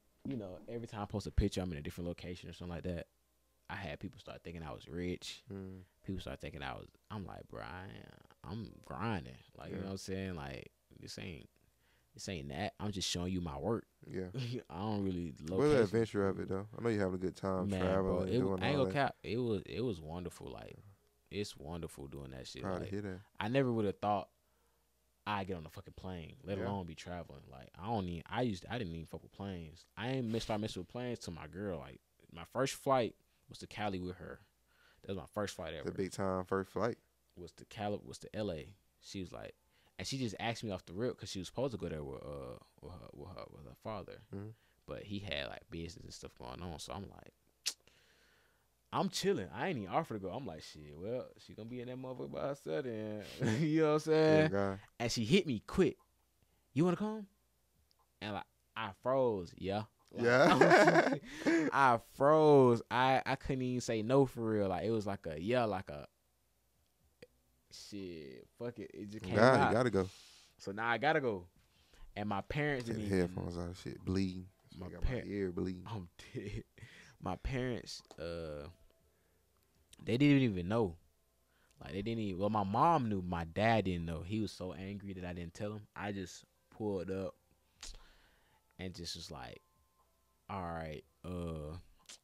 every time I post a picture, I'm in a different location or something like that. I had people start thinking I was rich. People start thinking I'm like, bro, I'm grinding. Like, you know what I'm saying? Like, this ain't that. I'm just showing you my work. Yeah. I don't really What's the adventure of it though? I know you're having a good time traveling and doing all that. I ain't gonna cap. It was wonderful. Like, it's wonderful doing that shit. Proud to Like hear that. I never would have thought I get on a fucking plane, let Yeah. alone be traveling. Like I didn't even fuck with planes. I ain't start messing with planes till my girl. Like my first flight was to Cali with her. That was my first flight ever. The big time first flight. Was to LA. She was like, and she just asked me off the rip because she was supposed to go there with her father, Mm-hmm. but he had like business and stuff going on. So I'm like, I'm chilling. I ain't even offer to go. I'm like, shit. Well, she gonna be in that motherfucker by herself then. You know what I'm saying? God. And she hit me quick. You wanna come? And like I froze. Yeah. Like, Yeah. I froze. I couldn't even say no for real. Like it was like a shit. Fuck it. It just came out. You gotta go. So now I gotta go. And my parents Take didn't the even. headphones out of shit. Bleeding. My My ear bleeding. I'm dead. My parents, they didn't even know. Like they didn't even. Well, my mom knew. My dad didn't know. He was so angry that I didn't tell him. I just pulled up and just was like, "All right, all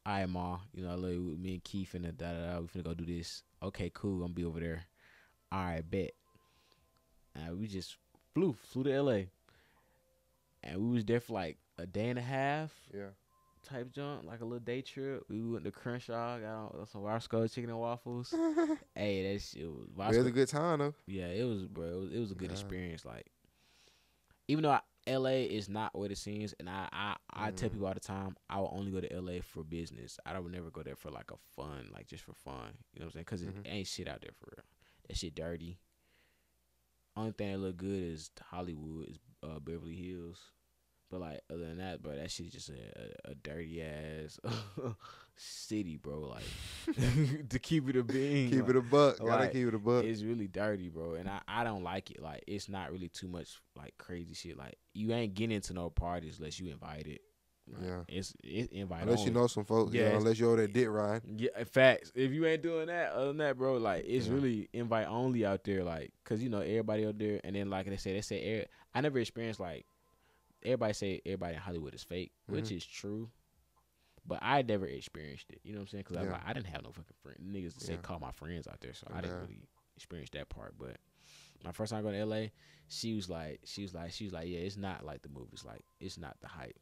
right, ma. You know, look, me and Keith and we finna go do this. Okay, cool. I'm gonna be over there. All right, bet." And we just flew to LA, and we was there for like a day and a half. Yeah. Type junk, like a little day trip. We went to Crenshaw, got on some Roscoe chicken and waffles. Hey, that shit was. It was a good time though. Yeah, it was, bro. It was a good experience. Like, even though LA is not what it seems, and I tell people all the time, I will only go to LA for business. I would never go there for like a fun, like just for fun. You know what I'm saying? Because it ain't shit out there for real. That shit dirty. Only thing that look good is Hollywood, is Beverly Hills. But like other than that, bro, that shit's just a dirty ass city, bro. Like to keep it a bean, Keep it a buck. Gotta like, keep it a buck. it's really dirty, bro, and I don't like it. Like it's not really too much like crazy shit. Like you ain't getting into no parties unless you invited. Like, Yeah, it's invite unless only. you know some folks. Yeah, Yeah, unless you're over there dick riding. Yeah, facts. If you ain't doing that, other than that, bro, like it's really invite only out there. Like, cause you know everybody out there, and then like they say, I never experienced like. Everybody say everybody in Hollywood is fake, which is true, but I never experienced it. You know what I'm saying? Because I didn't have no fucking niggas to say call my friends out there, so I didn't really experience that part. But my first time going to LA, she was like, yeah, it's not like the movies, like it's not the hype.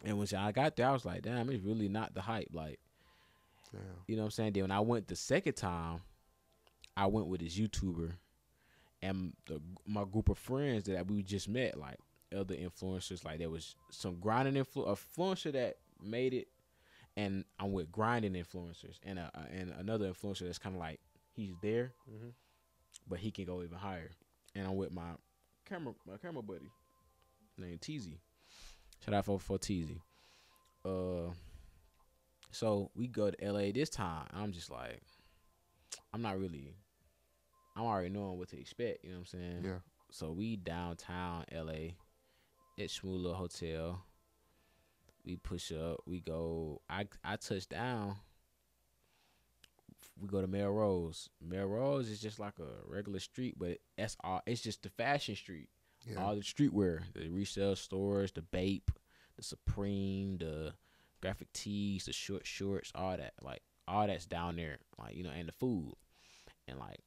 And when I got there, I was like, damn, it's really not the hype, like, you know what I'm saying? Then when I went the second time, I went with this YouTuber, and my group of friends that we just met, like. Other influencers, like there was some grinding influencer that made it, and I'm with grinding influencers, and another influencer that's kind of like he's there, but he can go even higher. And I'm with my camera buddy named TZ. Shout out for TZ. So we go to LA this time. I'm just like, I'm already knowing what to expect. You know what I'm saying? Yeah. So we downtown LA. At Shmoola Hotel, we push up. We go. I touch down. We go to Melrose. Melrose is just like a regular street, but that's all. It's just the fashion street. Yeah. All the streetwear, the resale stores, the Bape, the Supreme, the graphic tees, the short shorts, all that. Like all that's down there. Like and the food, and like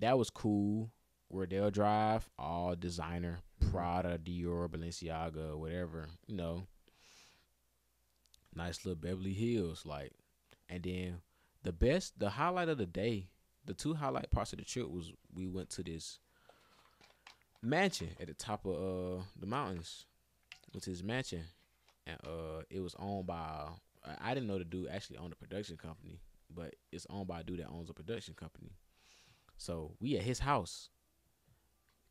that was cool. Rodale Drive, all designer, Prada, Dior, Balenciaga, whatever, Nice little Beverly Hills, like. And then the highlight of the day, the two highlight parts of the trip was we went to this mansion at the top of the mountains. Went to this mansion, and it was owned by, I didn't know the dude actually owned a production company, but it's owned by a dude that owns a production company. So we at his house.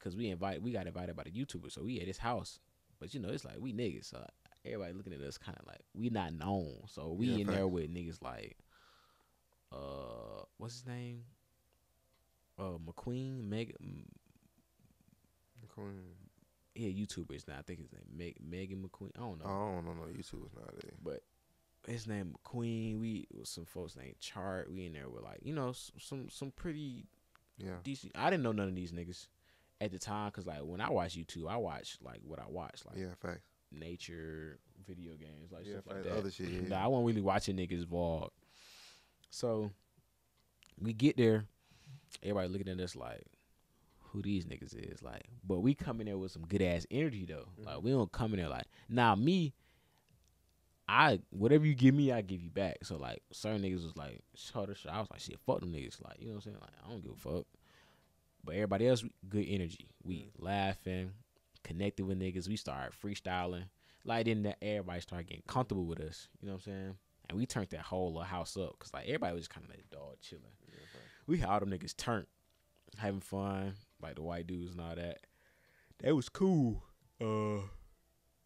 Cause we got invited by the YouTuber, so we at his house. But it's like we niggas, so everybody looking at us kind of like we not known. So we in there with niggas like, what's his name? McQueen, McQueen. He a YouTuber now. I think his name Megan McQueen. I don't know. I don't know no YouTubers nowadays. But his name McQueen. We with some folks named Chart. We in there with like some pretty decent. I didn't know none of these niggas. At the time, because like when I watch YouTube, I watch like what I watch, like facts. Nature, video games, like stuff like facts. that. Other shit. I wasn't really watching niggas vlog. So We get there, everybody looking at us like, who these niggas is, like, but we come in there with some good ass energy though. Like, we don't come in there like, now me, whatever you give me, I give you back. So like, certain niggas was like, shut. I was like, shit, fuck them niggas. Like, you know what I'm saying? Like, I don't give a fuck. But everybody else, good energy. We laughing, connected with niggas. We started freestyling. Like, then that everybody started getting comfortable with us. You know what I'm saying? And we turned that whole little house up because like everybody was kind of like dog chilling. Yeah, we had all them niggas turned, having fun, like the white dudes and all that. That was cool. There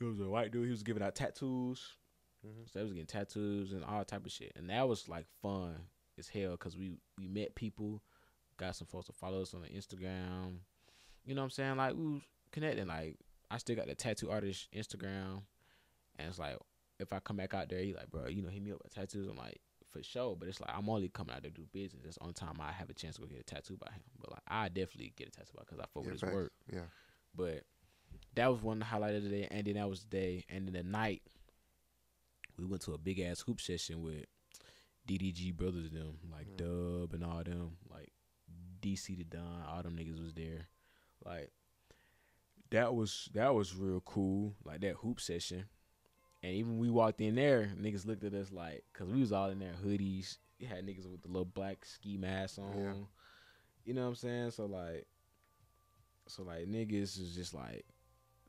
was a white dude. He was giving out tattoos. So they was getting tattoos and all type of shit. And that was like fun as hell because we met people, got some folks to follow us on the Instagram. You know what I'm saying? Like, we was connecting. Like, I still got the tattoo artist Instagram. And it's like, if I come back out there, he like, bro, you know, hit me up with tattoos. I'm like, for sure. But it's like, I'm only coming out there to do business. That's the only time I have a chance to go get a tattoo by him. But like, I definitely get a tattoo by because I fuck with his work. Yeah. But that was one highlight of the day. And then that was the day. And then the night, we went to a big ass hoop session with DDG brothers and them, like Dub and all them, like DC the Don, all them niggas was there. Like, that was real cool, like that hoop session. And even we walked in there, niggas looked at us like, cause we was all in there hoodies. You had niggas with the little black ski masks on. Yeah. You know what I'm saying? So like niggas was just like,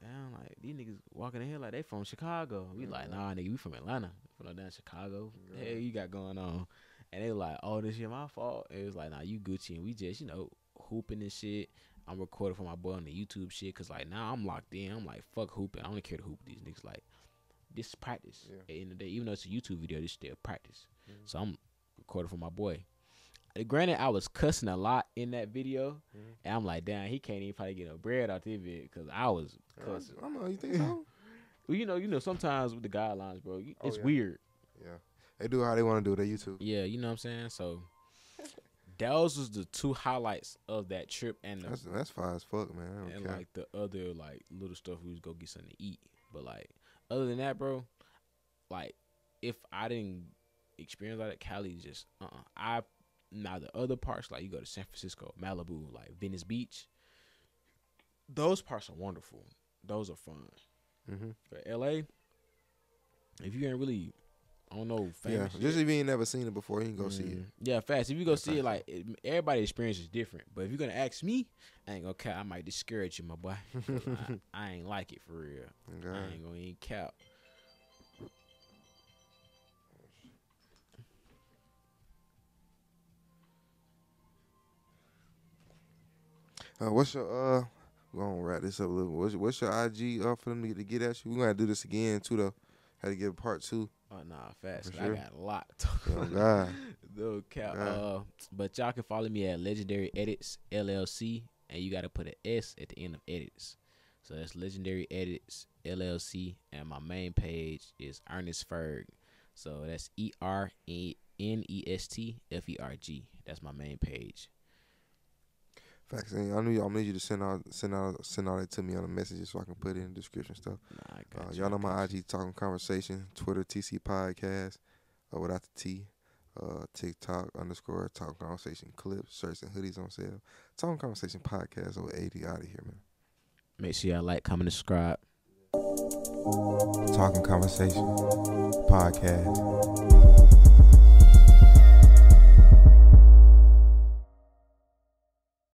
damn, like these niggas walking in here like they from Chicago. We like, nah, nigga, we from Atlanta. From down Chicago. What the hell you got going on? And they were like, oh, this shit my fault. It was like, nah, you Gucci. And we just, you know, hooping and shit. I'm recording for my boy on the YouTube shit. Cause like now I'm locked in. I'm like, fuck hooping. I don't care to hoop with these niggas. Like, this is practice. At the end of the day, even though it's a YouTube video, this is still practice. So I'm recording for my boy. Granted, I was cussing a lot in that video, and I'm like, damn, he can't even probably get no bread out this video because I was cussing. I don't know. You think so? Well, you know, sometimes with the guidelines, bro, it's weird. Yeah, they do how they want to do their YouTube. Yeah, you know what I'm saying. So those was the two highlights of that trip, and that's fine as fuck, man. And like the other like little stuff, we was go get something to eat. But like other than that, bro, like if I didn't experience all that, Cali just now the other parts, like you go to San Francisco, Malibu, like Venice Beach, those parts are wonderful. Those are fun. But LA, if you ain't really, I don't know, famous. Yeah, just if you ain't never seen it before, you can go see it. Yeah, fast. If you go see it, like everybody's experience is different. But if you're gonna ask me, I ain't gonna cap. I might discourage you, my boy. I ain't like it for real. Okay. I ain't gonna even cap. What's your we're gonna wrap this up a little. What's your IG for them to get at you? We're gonna do this again too though. Had to get part 2. Oh nah, fast. Sure. I got a lot to talk about. Oh God. No cap. But y'all can follow me at Legendary Edits LLC, and you gotta put an S at the end of edits. So that's Legendary Edits LLC, and my main page is Ernest Ferg. So that's ERNESTFERG. That's my main page. Facts. I need you to send all that to me on the messages so I can put it in the description stuff. Nah, I got y'all know my IG Talking Conversation, Twitter TC Podcast, without the T, TikTok _ Talking Conversation clips, shirts and hoodies on sale. Talking Conversation Podcast over 80 out of here, man. Make sure y'all like, comment, and subscribe. Talking Conversation Podcast.